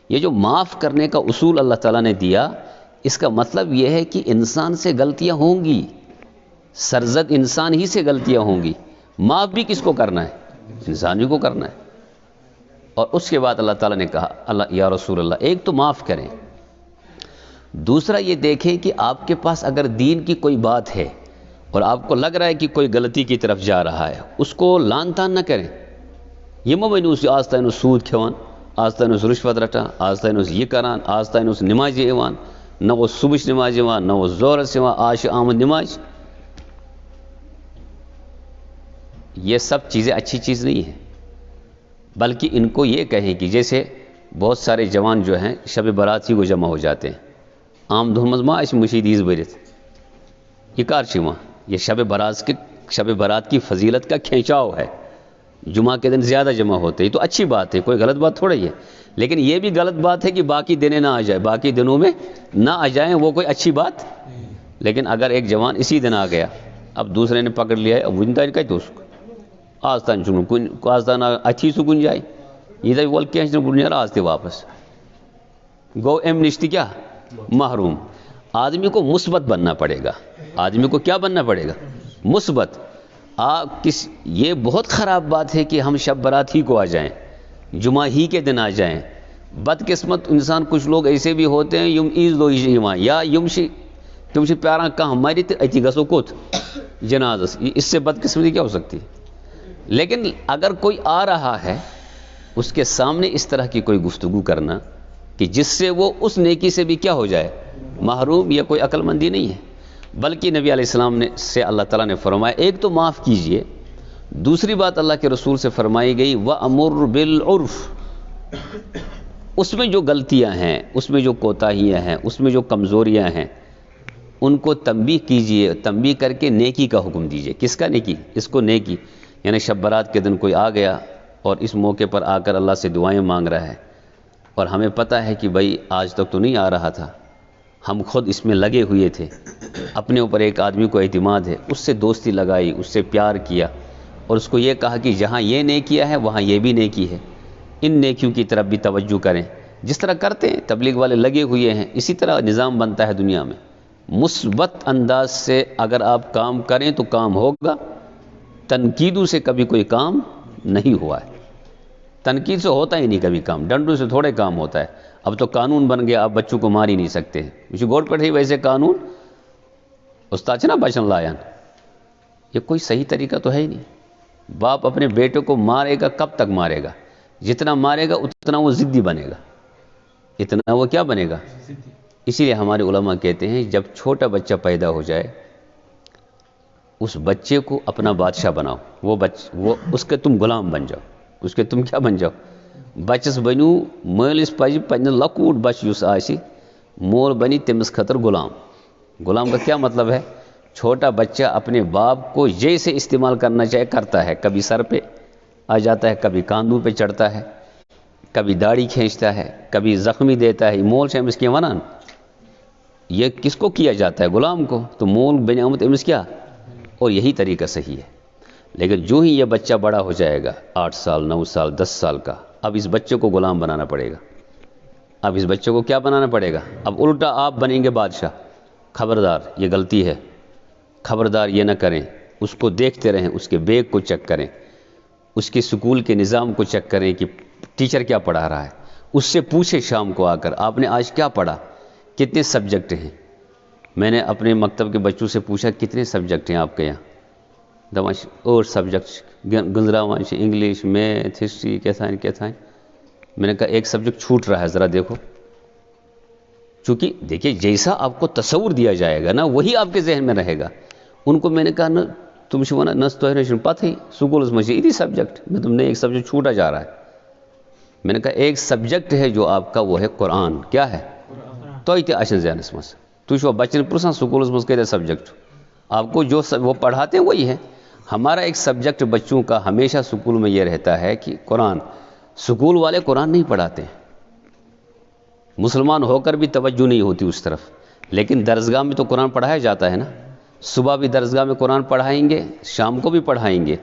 یہ جو معاف کرنے کا اصول اللہ تعالیٰ نے دیا، اس کا مطلب یہ ہے کہ انسان سے غلطیاں ہوں گی، سرزد انسان ہی سے غلطیاں ہوں گی، معاف بھی کس کو کرنا ہے؟ انسان ہی کو کرنا ہے۔ اور اس کے بعد اللہ تعالیٰ نے کہا اللہ یا رسول اللہ ایک تو معاف کریں، دوسرا یہ دیکھیں کہ آپ کے پاس اگر دین کی کوئی بات ہے اور آپ کو لگ رہا ہے کہ کوئی غلطی کی طرف جا رہا ہے، اس کو لان تان نہ کریں۔ یہ مینوس آج تین سود کھوان، آج تین رشوت رٹان، آج تین یہ کران، آج تین نماز ایوان، نہ وہ صبح نماز ایوان، نہ وہ زورس ایوان، آج آمد نماز۔ یہ سب چیزیں اچھی چیز نہیں ہیں، بلکہ ان کو یہ کہیں کہ جیسے بہت سارے جوان جو ہیں شب برات ہی کو جمع ہو جاتے ہیں، عام دھومز ماں اس مشیدیز برت یہ کارچیواں، یہ شب برات کی فضیلت کا کھینچاؤ ہے، جمعہ کے دن زیادہ جمع ہوتے ہیں، یہ تو اچھی بات ہے، کوئی غلط بات تھوڑا ہی ہے، لیکن یہ بھی غلط بات ہے کہ باقی دنیں نہ آ جائے، باقی دنوں میں نہ آ جائیں، وہ کوئی اچھی بات۔ لیکن اگر ایک جوان اسی دن آ گیا، اب دوسرے نے پکڑ لیا ہے، اب وہ انتظار کہتے اس کو آج تان کن آج تان اتھی سکن جائے یہ دے ول کینچ نہ آج تے واپس گو ام نشتی کیا محروم۔ آدمی کو مثبت بننا پڑے گا، آدمی کو کیا بننا پڑے گا؟ مثبت۔ یہ بہت خراب بات ہے کہ ہم شب برات ہی کو آ جائیں، جمعہ ہی کے دن آ جائیں۔ بدقسمت انسان کچھ لوگ ایسے بھی ہوتے ہیں یم عیز دو ایمان یا یم تم سے پیارا کہاں ہماری اتی گسو کوت جنازس، اس سے بدقسمتی کیا ہو سکتی؟ لیکن اگر کوئی آ رہا ہے اس کے سامنے اس طرح کی کوئی گفتگو کرنا کہ جس سے وہ اس نیکی سے بھی کیا ہو جائے محروم، یہ کوئی عقل مندی نہیں ہے۔ بلکہ نبی علیہ السلام نے سے اللہ تعالیٰ نے فرمایا ایک تو معاف کیجئے، دوسری بات اللہ کے رسول سے فرمائی گئی وَأَمُرْ بِالْعُرْفِ، اس میں جو غلطیاں ہیں، اس میں جو کوتاہیاں ہیں، اس میں جو کمزوریاں ہیں ان کو تنبیہ کیجئے، تنبیہ کر کے نیکی کا حکم دیجئے۔ کس کا نیکی؟ اس کو نیکی، یعنی شب برات کے دن کوئی آ گیا اور اس موقع پر آ کر اللہ سے دعائیں مانگ رہا ہے اور ہمیں پتہ ہے کہ بھائی آج تک تو نہیں آ رہا تھا، ہم خود اس میں لگے ہوئے تھے، اپنے اوپر ایک آدمی کو اعتماد ہے، اس سے دوستی لگائی، اس سے پیار کیا اور اس کو یہ کہا کہ جہاں یہ نیکیاں ہے وہاں یہ بھی نیکی ہے، ان نیکیوں کی طرف بھی توجہ کریں، جس طرح کرتے ہیں تبلیغ والے لگے ہوئے ہیں، اسی طرح نظام بنتا ہے دنیا میں۔ مثبت انداز سے اگر آپ کام کریں تو کام ہوگا، تنقیدوں سے کبھی کوئی کام نہیں ہوا ہے، تنقید سے ہوتا ہی نہیں کبھی کام، ڈنڈوں سے تھوڑے کام ہوتا ہے۔ اب تو قانون بن گیا، آپ بچوں کو مار ہی نہیں سکتے، مجھے گوٹ پٹھے ویسے قانون استاد نا بچن لائن، یہ کوئی صحیح طریقہ تو ہے ہی نہیں۔ باپ اپنے بیٹے کو مارے گا، کب تک مارے گا؟ جتنا مارے گا اتنا وہ ضدی بنے گا، اتنا وہ کیا بنے گا؟ اسی لیے ہمارے علماء کہتے ہیں جب چھوٹا بچہ پیدا ہو جائے اس بچے کو اپنا بادشاہ بناؤ، وہ اس کے تم غلام بن جاؤ، اس کے تم کیا بن جاؤ؟ بچس بنو مالس پہ پنہ لکوٹ بچ اس آسی مول بنی تمس خطر غلام۔ غلام کا کیا مطلب ہے؟ چھوٹا بچہ اپنے باپ کو جیسے استعمال کرنا چاہے کرتا ہے، کبھی سر پہ آ جاتا ہے، کبھی کاندھوں پہ چڑھتا ہے، کبھی داڑھی کھینچتا ہے، کبھی زخمی دیتا ہے، مول سے امس کے ونان یہ کس کو کیا جاتا ہے؟ غلام کو، تو مول بن آمد امس کیا؟ اور یہی طریقہ صحیح ہے۔ لیکن جو ہی یہ بچہ بڑا ہو جائے گا 8 سال 9 سال 10 سال کا، اب اس بچے کو غلام بنانا پڑے گا، اب اس بچے کو کیا بنانا پڑے گا؟ اب الٹا آپ بنیں گے بادشاہ. خبردار یہ غلطی ہے، خبردار یہ نہ کریں. اس کو دیکھتے رہیں، اس کے بیگ کو چیک کریں، اس کے اسکول کے نظام کو چیک کریں کہ ٹیچر کیا پڑھا رہا ہے. اس سے پوچھے شام کو آ کر آپ نے آج کیا پڑھا، کتنے سبجیکٹ ہیں. میں نے اپنے مکتب کے بچوں سے پوچھا کتنے سبجیکٹ ہیں آپ کے یہاں. دماش اور سبجیکٹ گنزراوانش، انگلش، میتھ، ہسٹری، کیا تھا. میں نے کہا ایک سبجیکٹ چھوٹ رہا ہے، ذرا دیکھو. چونکہ دیکھیے جیسا آپ کو تصور دیا جائے گا نا وہی آپ کے ذہن میں رہے گا. ان کو میں نے کہا نا تم سے نا نس تو پتہ ہی سکول میں یہ سبجیکٹ میں تم نے ایک سبجیکٹ چھوٹا جا رہا ہے. میں نے کہا ایک سبجیکٹ ہے جو آپ کا وہ ہے قرآن. کیا ہے؟ تو اچھا ذہنس مس تو بچن پرسان سکولس مز کتنے سبجیکٹ آپ کو جو وہ پڑھاتے ہیں وہی ہے. ہمارا ایک سبجیکٹ بچوں کا ہمیشہ سکول میں یہ رہتا ہے کہ قرآن. سکول والے قرآن نہیں پڑھاتے، مسلمان ہو کر بھی توجہ نہیں ہوتی اس طرف. لیکن درسگاہ میں تو قرآن پڑھایا جاتا ہے نا. صبح بھی درسگاہ میں قرآن پڑھائیں گے، شام کو بھی پڑھائیں گے.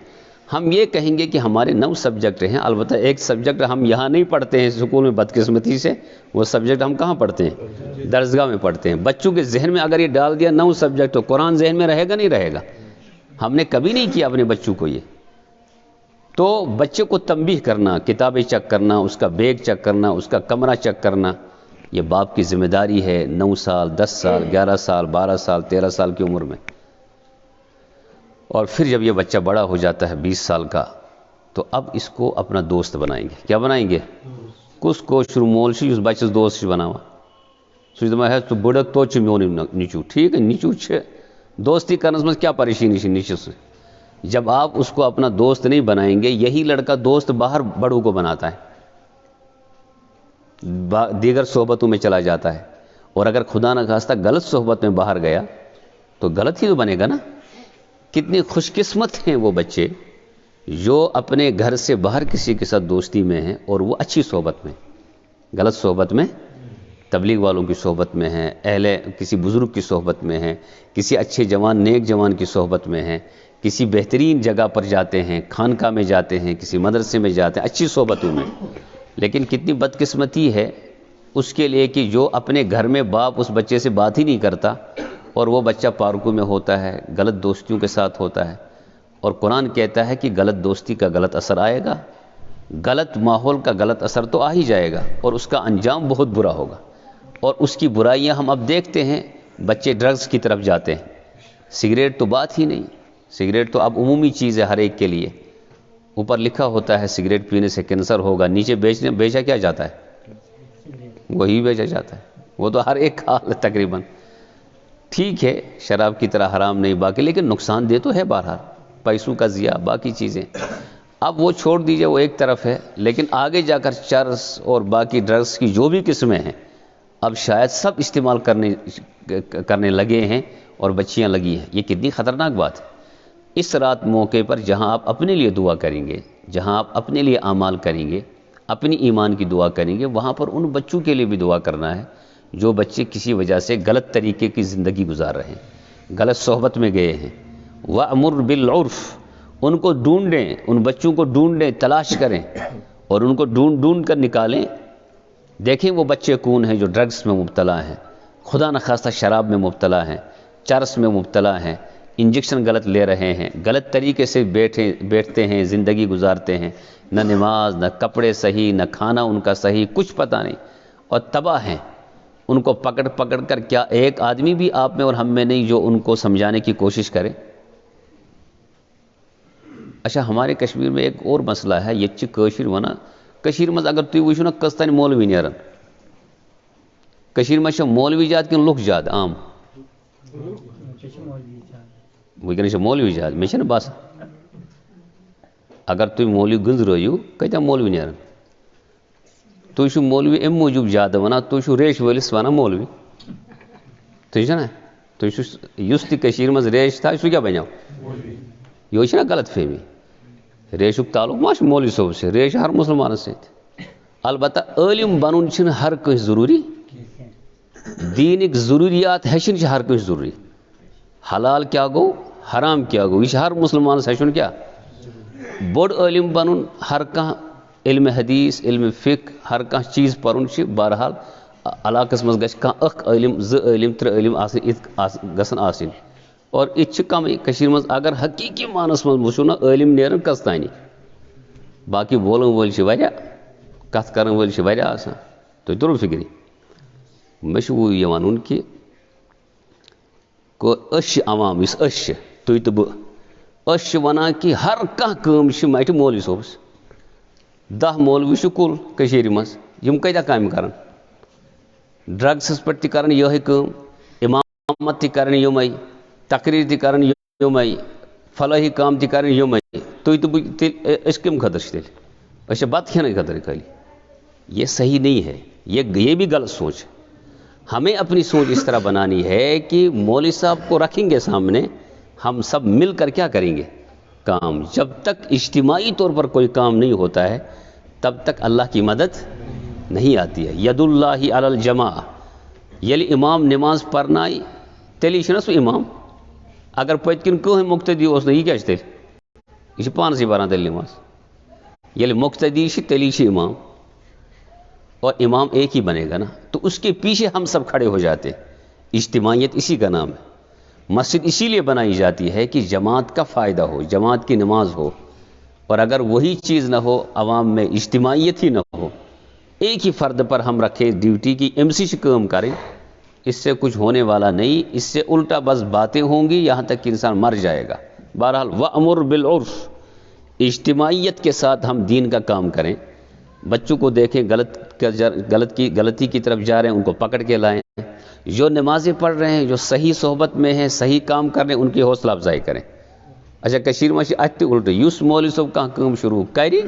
ہم یہ کہیں گے کہ ہمارے 9 سبجیکٹ ہیں. البتہ ایک سبجیکٹ ہم یہاں نہیں پڑھتے ہیں سکول میں بدقسمتی سے. وہ سبجیکٹ ہم کہاں پڑھتے ہیں؟ درسگاہ میں پڑھتے ہیں. بچوں کے ذہن میں اگر یہ ڈال دیا 9 سبجیکٹ تو قرآن ذہن میں رہے گا نہیں رہے گا؟ ہم نے کبھی نہیں کیا اپنے بچوں کو یہ. تو بچے کو تنبیہ کرنا، کتابیں چیک کرنا، اس کا بیگ چیک کرنا، اس کا کمرہ چیک کرنا، یہ باپ کی ذمہ داری ہے. 9 سال، 10 سال، 11 سال، 12 سال، 13 سال کی عمر میں. اور پھر جب یہ بچہ بڑا ہو جاتا ہے 20 سال کا تو اب اس کو اپنا دوست بنائیں گے. کیا بنائیں گے؟ کس کو شروع مول سے اس بچے دوست بناوا سوچ دما ہے تو بڑک تو میون نیچو. ٹھیک ہے نیچو دوستی کرنے میں کیا پریشانی سے نیچے سے. جب آپ اس کو اپنا دوست نہیں بنائیں گے، یہی لڑکا دوست باہر بڑوں کو بناتا ہے، دیگر صحبتوں میں چلا جاتا ہے. اور اگر خدا نہ خواستہ غلط صحبت میں باہر گیا تو غلط ہی تو بنے گا نا. کتنے خوش قسمت ہیں وہ بچے جو اپنے گھر سے باہر کسی کے ساتھ دوستی میں ہیں اور وہ اچھی صحبت میں، غلط صحبت میں، تبلیغ والوں کی صحبت میں ہیں، اہل کسی بزرگ کی صحبت میں ہیں، کسی اچھے جوان نیک جوان کی صحبت میں ہیں، کسی بہترین جگہ پر جاتے ہیں، خانقاہ میں جاتے ہیں، کسی مدرسے میں جاتے ہیں، اچھی صحبتوں میں. لیکن کتنی بدقسمتی ہے اس کے لیے کہ جو اپنے گھر میں باپ اس بچے سے بات ہی نہیں کرتا اور وہ بچہ پارکوں میں ہوتا ہے، غلط دوستیوں کے ساتھ ہوتا ہے. اور قرآن کہتا ہے کہ غلط دوستی کا غلط اثر آئے گا، غلط ماحول کا غلط اثر تو آ ہی جائے گا اور اس کا انجام بہت برا ہوگا. اور اس کی برائیاں ہم اب دیکھتے ہیں، بچے ڈرگز کی طرف جاتے ہیں. سگریٹ تو بات ہی نہیں، سگریٹ تو اب عمومی چیز ہے ہر ایک کے لیے. اوپر لکھا ہوتا ہے سگریٹ پینے سے کینسر ہوگا، نیچے بیچا کیا جاتا ہے؟ وہی بیچا جاتا ہے. وہ تو ہر ایک حال تقریباً. ٹھیک ہے شراب کی طرح حرام نہیں باقی، لیکن نقصان دہ تو ہے بہرحال، پیسوں کا ضیاع، باقی چیزیں. اب وہ چھوڑ دیجئے، وہ ایک طرف ہے. لیکن آگے جا کر چرس اور باقی ڈرگز کی جو بھی قسمیں ہیں اب شاید سب استعمال کرنے لگے ہیں اور بچیاں لگی ہیں. یہ کتنی خطرناک بات ہے. اس رات موقع پر جہاں آپ اپنے لیے دعا کریں گے، جہاں آپ اپنے لیے اعمال کریں گے، اپنی ایمان کی دعا کریں گے، وہاں پر ان بچوں کے لیے بھی دعا کرنا ہے جو بچے کسی وجہ سے غلط طریقے کی زندگی گزار رہے ہیں، غلط صحبت میں گئے ہیں. وَأْمُرْ بِالْعُرْفِ، ان کو ڈھونڈیں، ان بچوں کو ڈھونڈیں، تلاش کریں اور ان کو ڈھونڈ کر نکالیں. دیکھیں وہ بچے کون ہیں جو ڈرگز میں مبتلا ہیں، خدا نخواستہ شراب میں مبتلا ہیں، چرس میں مبتلا ہیں، انجیکشن غلط لے رہے ہیں، غلط طریقے سے بیٹھتے ہیں، زندگی گزارتے ہیں، نہ نماز، نہ کپڑے صحیح، نہ کھانا ان کا صحیح، کچھ پتہ نہیں اور تباہ ہیں. ان کو پکڑ کر کیا ایک آدمی بھی آپ میں اور ہم میں نہیں جو ان کو سمجھانے کی کوشش کرے؟ اچھا ہمارے کشمیر میں ایک اور مسئلہ ہے، یہ کشیر ونا کشیر مز اگر تھی وچھو نا کستان مولوی نیرن کشیر مز مولوی جات کن لوک جات عام ونکس مولوی جات مے چھنہ باسان اگر تھی مولوی گنزرٲیِو کتیا مولوی نیرن تُہۍ چھِو مولوی امہِ موٗجوٗب زیادٕ وَنان تُہۍ چھِو ریش وٲلِس وَنان مولوی تُہۍ چھِو نا تُہۍ چھِو یُس تہِ کٔشیٖرِ منٛز ریش تھایہِ سُہ کیٛاہ بَنیو یہِ چھِنا غلط فہمی ریشُک تعلق ما چھُ مولوی صٲب سۭتۍ ریش ہر مُسلمانَس سۭتۍ البتہ عٲلِم بَنُن چھِنہٕ ہر کٲنٛسہِ ضروٗری دیٖنٕکۍ ضروٗریات ہیٚچھِنۍ چھِ ہر کٲنٛسہِ ضروٗری حلال کیٛاہ گوٚو حرام کیٛاہ گوٚو یہِ چھِ ہر مُسلمانَس ہیٚچھُن کیٛاہ بوٚڑ عٲلِم بَنُن ہر کانٛہہ علم حدیث علم فقہ ہر کانٛہہ چیٖز پَرُن چھِ بہرحال علاقس مز گژھِ کانٛہہ اکھ عٲلِم 2 عٲلِم 3 عٲلِم گژھن آسٕنۍ اور یہِ چھِ کمٕے کٔشیٖرِ منٛز اگر حقیٖقی مانس منٛز وٕچھو نا عٲلِم نیرن کٔژ تانی باقٕے بولن وٲلۍ چھِ واریاہ کتھ کرن وٲلۍ چھِ واریاہ آسان تۄہہِ توٚرُو فِکرِ مےٚ چھُ یہِ وَنُن کہِ أسۍ چھِ عوام یُس أسۍ چھِ تُہۍ تہٕ بہٕ أسۍ چھِ وَنان کہِ ہر کانٛہہ کٲم چھِ مَٹہِ مولوی صٲبس 10 مولوی چھِ کُل کٔشیٖرِ منٛز یِم کۭتیاہ کامہِ کران ڈرٛگسَس پٮ۪ٹھ تہِ کران یِہوٚے کٲم اِمامت تہِ کران یِمَے تقریٖر تہِ کران یِمَے فلٲحی کام تہِ کران یِمَے تُہۍ تہٕ بہٕ تیٚلہِ أسۍ کَمہِ خٲطرٕ چھِ تیٚلہِ أسۍ چھِ بتہٕ کھٮ۪نہٕ خٲطرٕ خٲلی یہ صحیح نہیں ہے یہ بھی غلط سوچ ہمیں اپنی سوچ اس طرح بنانی ہے کہ مولوی صاحب کو رکھیں گے سامنے ہم سب مل کر کیا کریں گے کام جب تک اجتماعی طور پر کوئی کام نہیں ہوتا ہے تب تک اللہ کی مدد نہیں آتی ہے ید اللہ علی الجماع ییٚلہِ امام نماز پرنایہِ تیٚلی چھُنہ سُہ امام اگر پٔتۍ کِنۍ کٕہٕنۍ مُقتدی اوس نہٕ یہِ کیٛاہ چھِ تیٚلہِ یہِ چھِ پانسٕے پران تیٚلہِ نماز ییٚلہِ مُقتدی چھِ تیٚلی چھِ امام اور امام ایک ہی بنے گا نا تو اس کے پیچھے ہم سب کھڑے ہو جاتے اجتماعیت اسی کا نام ہے مسجد اسی لیے بنائی جاتی ہے کہ جماعت کا فائدہ ہو جماعت کی نماز ہو اور اگر وہی چیز نہ ہو عوام میں اجتماعیت ہی نہ ہو ایک ہی فرد پر ہم رکھیں ڈیوٹی کی ایم سی کام کریں اس سے کچھ ہونے والا نہیں اس سے الٹا بس باتیں ہوں گی یہاں تک کہ انسان مر جائے گا بہرحال وَأْمُرْ بِالْعُرْفِ اجتماعیت کے ساتھ ہم دین کا کام کریں بچوں کو دیکھیں غلطی کی طرف جا رہے ہیں ان کو پکڑ کے لائیں جو نمازیں پڑھ رہے ہیں جو صحیح صحبت میں ہیں صحیح کام کر رہے ہیں ان کی حوصلہ افزائی کریں اچھا کشیر میں اتہ الٹے یس مولوی صاحب کانٛہہ کٲم شروع کرِ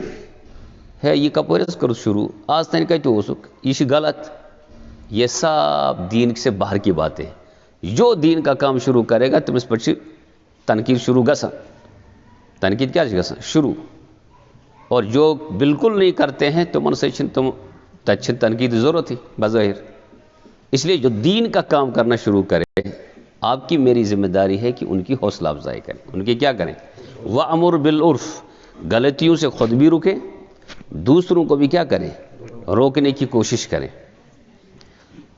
ہے یہ کپٲرۍ حظ کٔرٕتھ شروع آز تانۍ کتہِ اوسُکھ یہ چھِ غلط یہ سب دین سے باہر کی باتیں جو دین کا کام شروع کرے گا تٔمِس پٮ۪ٹھ چھِ تنقید شروع گژھان تنقید کیٛاہ چھِ گژھان شروع اور جو بالکل نہیں کرتے ہیں تمن سے تتہِ تنقید ضرورت ہی بظاہر اس لیے جو دین کا کام کرنا شروع کرے آپ کی میری ذمہ داری ہے کہ ان کی حوصلہ افزائی کریں ان کی کیا کریں وَأْمُرْ بِالْعُرْفِ غلطیوں سے خود بھی رکیں دوسروں کو بھی کیا کریں روکنے کی کوشش کریں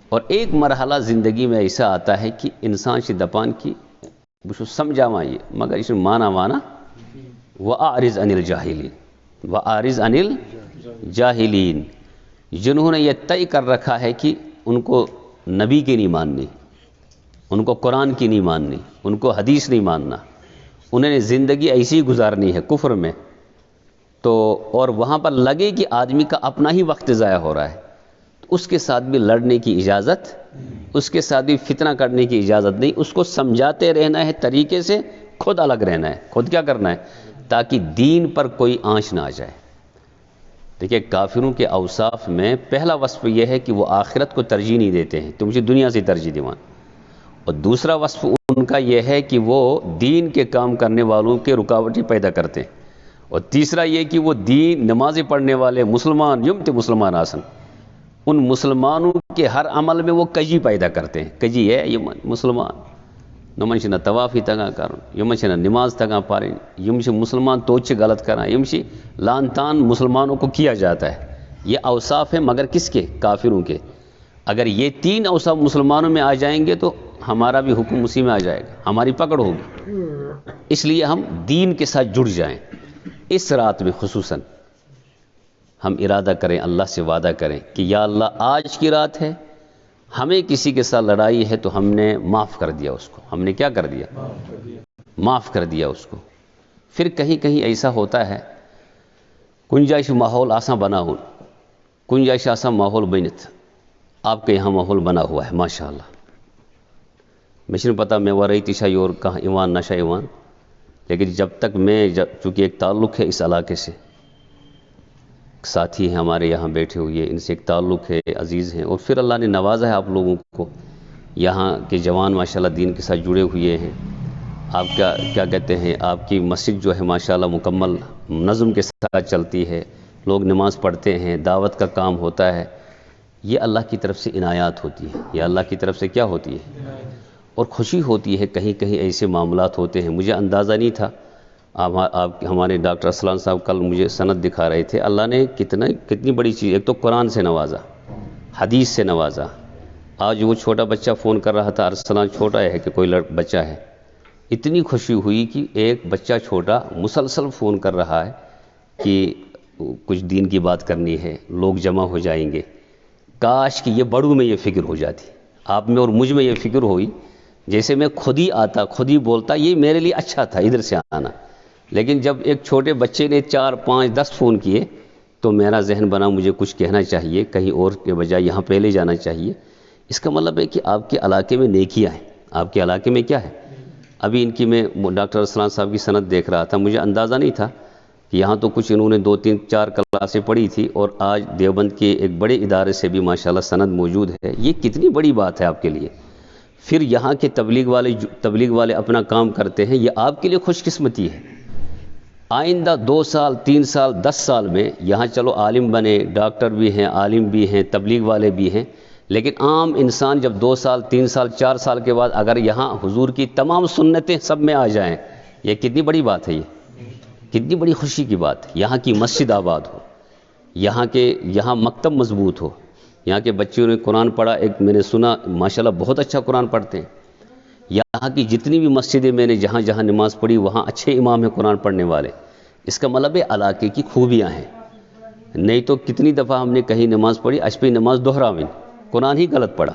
اور ایک مرحلہ زندگی میں ایسا آتا ہے کہ انسان سے دپان کی بہٕ سمجھاوان یہ مگر یہ مانا وانا وَأَعْرِضْ عَنِ الْجَاهِلِينَ وَأَعْرِضْ عَنِ الْجَاهِلِينَ جنہوں نے یہ طے کر رکھا ہے کہ ان کو نبی کی نہیں ماننی ان کو قرآن کی نہیں ماننی ان کو حدیث نہیں ماننا انہوں نے زندگی ایسی ہی گزارنی ہے کفر میں تو اور وہاں پر لگے کہ آدمی کا اپنا ہی وقت ضائع ہو رہا ہے تو اس کے ساتھ بھی لڑنے کی اجازت اس کے ساتھ بھی فتنہ کرنے کی اجازت نہیں اس کو سمجھاتے رہنا ہے طریقے سے خود الگ رہنا ہے خود کیا کرنا ہے تاکہ دین پر کوئی آنچ نہ آ جائے دیکھیے کافروں کے اوصاف میں پہلا وصف یہ ہے کہ وہ آخرت کو ترجیح نہیں دیتے ہیں تو مجھے دنیا سے ترجیح دیوان اور دوسرا وصف ان کا یہ ہے کہ وہ دین کے کام کرنے والوں کے رکاوٹیں پیدا کرتے ہیں اور تیسرا یہ کہ وہ دین نمازیں پڑھنے والے مسلمان یم تے مسلمان آسن ان مسلمانوں کے ہر عمل میں وہ کجی پیدا کرتے ہیں کجی ہے یہ مسلمان نمن چھِ نہ طوافی تگان کرن یمن چھِ نہ نماز تگان پرن یم چھِ مسلمان توتہِ چھِ غلط کران یم چھِ لان تان مسلمانوں کو کیا جاتا ہے یہ اوصاف ہیں مگر کس کے کافروں کے اگر یہ 3 اوصاف مسلمانوں میں آ جائیں گے تو ہمارا بھی حکم اسی میں آ جائے گا ہماری پکڑ ہوگی اس لیے ہم دین کے ساتھ جڑ جائیں اس رات میں خصوصاً ہم ارادہ کریں اللہ سے وعدہ کریں کہ یا اللہ آج کی رات ہے ہمیں کسی کے ساتھ لڑائی ہے تو ہم نے معاف کر دیا اس کو ہم نے کیا کر دیا معاف کر دیا اس کو پھر کہیں کہیں ایسا ہوتا ہے گنجائش ماحول آسان بنا ہو گنجائش آسان ماحول بنت آپ کے یہاں ماحول بنا ہوا ہے ماشاء اللہ مجھے پتہ میں ورئی تشا یور کہاں ایوان نشا ایوان لیکن جب تک میں چونکہ ایک تعلق ہے اس علاقے سے ساتھی ہیں ہمارے یہاں بیٹھے ہوئے ان سے ایک تعلق ہے عزیز ہیں اور پھر اللہ نے نوازا ہے آپ لوگوں کو یہاں کے جوان ماشاءاللہ دین کے ساتھ جڑے ہوئے ہیں آپ کا کیا کہتے ہیں آپ کی مسجد جو ہے ماشاءاللہ مکمل نظم کے ساتھ چلتی ہے لوگ نماز پڑھتے ہیں دعوت کا کام ہوتا ہے یہ اللہ کی طرف سے عنایات ہوتی ہے یہ اللہ کی طرف سے کیا ہوتی ہے اور خوشی ہوتی ہے کہیں کہیں ایسے معاملات ہوتے ہیں مجھے اندازہ نہیں تھا آپ ہمارے ڈاکٹر اسلان صاحب کل مجھے سند دکھا رہے تھے اللہ نے کتنی بڑی چیز ایک تو قرآن سے نوازا حدیث سے نوازا. آج وہ چھوٹا بچہ فون کر رہا تھا، ارسلان چھوٹا ہے کہ کوئی بچہ ہے، اتنی خوشی ہوئی کہ ایک بچہ چھوٹا مسلسل فون کر رہا ہے کہ کچھ دین کی بات کرنی ہے، لوگ جمع ہو جائیں گے. کاش کہ یہ بڑوں میں یہ فکر ہو جاتی، آپ میں اور مجھ میں یہ فکر ہوئی، جیسے میں خود ہی آتا خود ہی بولتا، یہ میرے لیے اچھا تھا ادھر سے آنا. لیکن جب ایک چھوٹے بچے نے 4 5 10 فون کیے تو میرا ذہن بنا مجھے کچھ کہنا چاہیے، کہیں اور کے بجائے یہاں پہلے جانا چاہیے. اس کا مطلب ہے کہ آپ کے علاقے میں نیکیاں ہیں. آپ کے علاقے میں کیا ہے؟ ابھی ان کی میں ڈاکٹر ارسلان صاحب کی سند دیکھ رہا تھا، مجھے اندازہ نہیں تھا کہ یہاں تو کچھ انہوں نے 2 3 4 کلاسیں پڑھی تھی، اور آج دیوبند کے ایک بڑے ادارے سے بھی ماشاءاللہ سند موجود ہے. یہ کتنی بڑی بات ہے آپ کے لیے. پھر یہاں کے تبلیغ والے اپنا کام کرتے ہیں، یہ آپ کے لیے خوش قسمتی ہے. آئندہ 2 سال 3 سال 10 سال میں یہاں چلو عالم بنے، ڈاکٹر بھی ہیں، عالم بھی ہیں، تبلیغ والے بھی ہیں، لیکن عام انسان جب 2 سال 3 سال 4 سال کے بعد اگر یہاں حضور کی تمام سنتیں سب میں آ جائیں، یہ کتنی بڑی بات ہے. یہ کتنی بڑی خوشی کی بات ہے. یہاں کی مسجد آباد ہو، یہاں مکتب مضبوط ہو، یہاں کے بچوں نے قرآن پڑھا. ایک میں نے سنا ماشاءاللہ بہت اچھا قرآن پڑھتے ہیں. یہاں کی جتنی بھی مسجدیں میں نے جہاں جہاں نماز پڑھی وہاں اچھے امام ہیں قرآن پڑھنے والے. اس کا مطلب ہے علاقے کی خوبیاں ہیں. نہیں تو کتنی دفعہ ہم نے کہیں نماز پڑھی اشپی نماز دہراویں، قرآن ہی غلط پڑھا.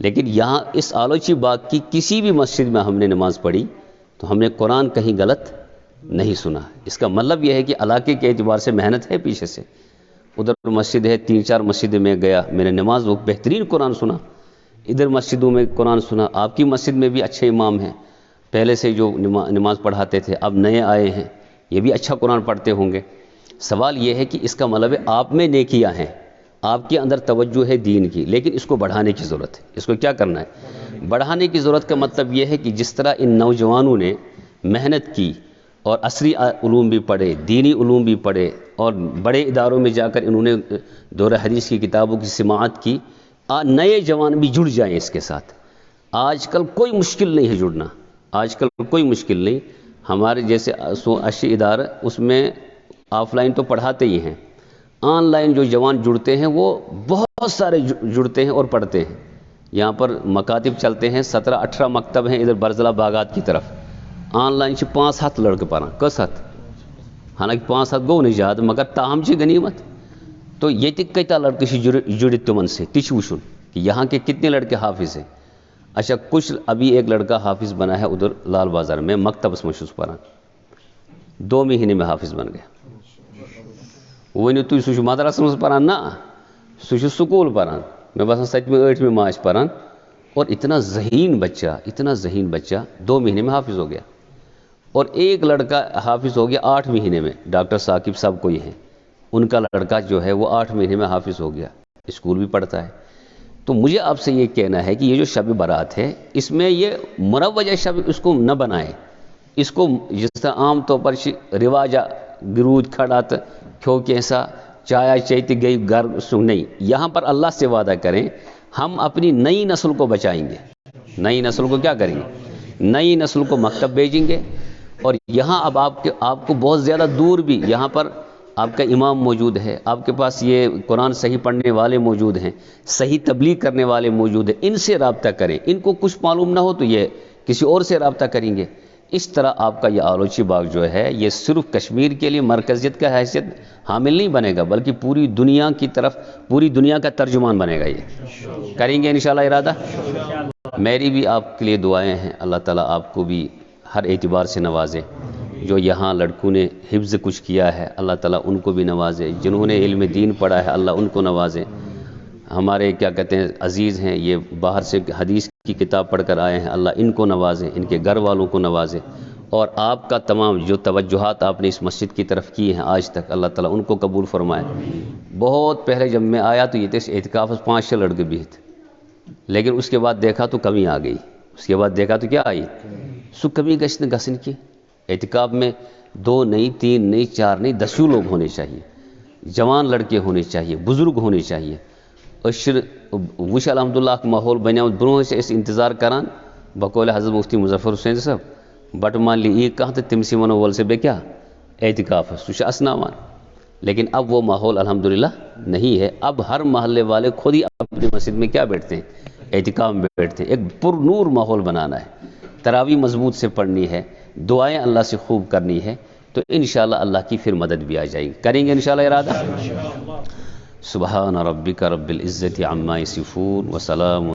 لیکن یہاں اس آلوچی باغ کی کسی بھی مسجد میں ہم نے نماز پڑھی تو ہم نے قرآن کہیں غلط نہیں سنا. اس کا مطلب یہ ہے کہ علاقے کے اعتبار سے محنت ہے پیچھے سے. ادھر مسجد ہے 3 4 مسجدیں میں گیا، میں نے نماز وہ بہترین قرآن سنا. ادھر مسجدوں میں قرآن سنا. آپ کی مسجد میں بھی اچھے امام ہیں، پہلے سے جو نماز پڑھاتے تھے اب نئے آئے ہیں، یہ بھی اچھا قرآن پڑھتے ہوں گے. سوال یہ ہے کہ اس کا مطلب ہے آپ میں نیکیاں ہیں، آپ کے اندر توجہ ہے دین کی، لیکن اس کو بڑھانے کی ضرورت ہے. اس کو کیا کرنا ہے؟ بڑھانے کی ضرورت کا مطلب یہ ہے کہ جس طرح ان نوجوانوں نے محنت کی اور عصری علوم بھی پڑھے، دینی علوم بھی پڑھے، اور بڑے اداروں میں جا کر انہوں نے دورہ حدیث کی کتابوں کی سماعت کی، نئے جوان بھی جڑ جائیں اس کے ساتھ. آج کل کوئی مشکل نہیں ہے جڑنا، آج کل کوئی مشکل نہیں. ہمارے جیسے 180 ادارے اس میں آف لائن تو پڑھاتے ہی ہیں، آن لائن جو جوان جڑتے ہیں وہ بہت سارے جڑتے ہیں اور پڑھتے ہیں. یہاں پر مکاتب چلتے ہیں، 17 18 مکتب ہیں ادھر برزلہ باغات کی طرف. آن لائن 5 7 لڑکے پڑھا کس ہتھ، حالانکہ 5 7 گو نہیں زیادہ مگر تاہم چھ غنیمت. تو یہ کتنا لڑکے جڑت تمن سے تچ وشن کہ یہاں کے کتنے لڑکے حافظ ہیں. اچھا کچھ ابھی ایک لڑکا حافظ بنا ہے ادھر لال بازار میں مکتب اس مشہور پڑھا، 2 مہینے میں حافظ بن گیا. ونیو تھی سہ مدرسہ مز پران نا سہ سکول پران، میں باسان 7ویں 8ویں ماچ پران. اور اتنا ذہین بچہ 2 مہینے میں حافظ ہو گیا. اور ایک لڑکا حافظ ہو گیا 8 مہینے میں، ڈاکٹر ثاقب صاحب کوئی ہیں، ان کا لڑکا جو ہے وہ 8 مہینے میں حافظ ہو گیا، اسکول بھی پڑھتا ہے. تو مجھے آپ سے یہ کہنا ہے کہ یہ جو شب برات ہے اس میں یہ مروجہ شب اس کو نہ بنائے. اس کو جس طرح عام طور پر رواجہ گرود کھڑات کھو کیسا چایا چیتی گئی گھر سو نہیں. یہاں پر اللہ سے وعدہ کریں ہم اپنی نئی نسل کو بچائیں گے. نئی نسل کو کیا کریں گے؟ نئی نسل کو مکتب بھیجیں گے. اور یہاں اب آپ کو بہت زیادہ دور بھی یہاں پر آپ کا امام موجود ہے، آپ کے پاس یہ قرآن صحیح پڑھنے والے موجود ہیں، صحیح تبلیغ کرنے والے موجود ہیں. ان سے رابطہ کریں. ان کو کچھ معلوم نہ ہو تو یہ کسی اور سے رابطہ کریں گے. اس طرح آپ کا یہ آلوچی باغ جو ہے یہ صرف کشمیر کے لیے مرکزیت کا حیثیت حامل نہیں بنے گا، بلکہ پوری دنیا کی طرف پوری دنیا کا ترجمان بنے گا. یہ کریں گے انشاءاللہ ارادہ. میری بھی آپ کے لیے دعائیں ہیں، اللہ تعالیٰ آپ کو بھی ہر اعتبار سے نوازے. جو یہاں لڑکوں نے حفظ کچھ کیا ہے اللہ تعالیٰ ان کو بھی نوازے، جنہوں نے علم دین پڑھا ہے اللہ ان کو نوازے. ہمارے کیا کہتے ہیں عزیز ہیں یہ باہر سے حدیث کی کتاب پڑھ کر آئے ہیں، اللہ ان کو نوازے، ان کے گھر والوں کو نوازے. اور آپ کا تمام جو توجہات آپ نے اس مسجد کی طرف کی ہیں آج تک اللہ تعالیٰ ان کو قبول فرمائے. بہت پہلے جب میں آیا تو یہ تھے اعتکاف 5 6 لڑکے بھی تھے، لیکن اس کے بعد دیکھا تو کمی آ گئی. اس کے بعد دیکھا تو کیا آئی سو کمی گسن کی. اعتکاف میں 2 نہیں 3 نہیں 4 نہیں 10 لوگ ہونے چاہیے، جوان لڑکے ہونے چاہیے، بزرگ ہونے چاہیے. وش الحمدللہ ماحول بنیا برو سے اس انتظار کران بقول حضرت مفتی مظفر حسین صاحب بٹ مان لی یہ کہاں تو تم سی ونو ول سے بے کیا اعتکاف سہ اسناوان. لیکن اب وہ ماحول الحمدللہ نہیں ہے. اب ہر محلے والے خود ہی اپنی مسجد میں کیا بیٹھتے ہیں؟ اعتکاف میں بیٹھتے ہیں. ایک پر نور ماحول بنانا ہے، تراویح مضبوط سے پڑھنی ہے، دعائیں اللہ سے خوب کرنی ہے، تو انشاءاللہ اللہ کی پھر مدد بھی آ جائے گی. کریں گے انشاءاللہ ارادہ. سبحان ربک رب العزت عما یصفون وسلام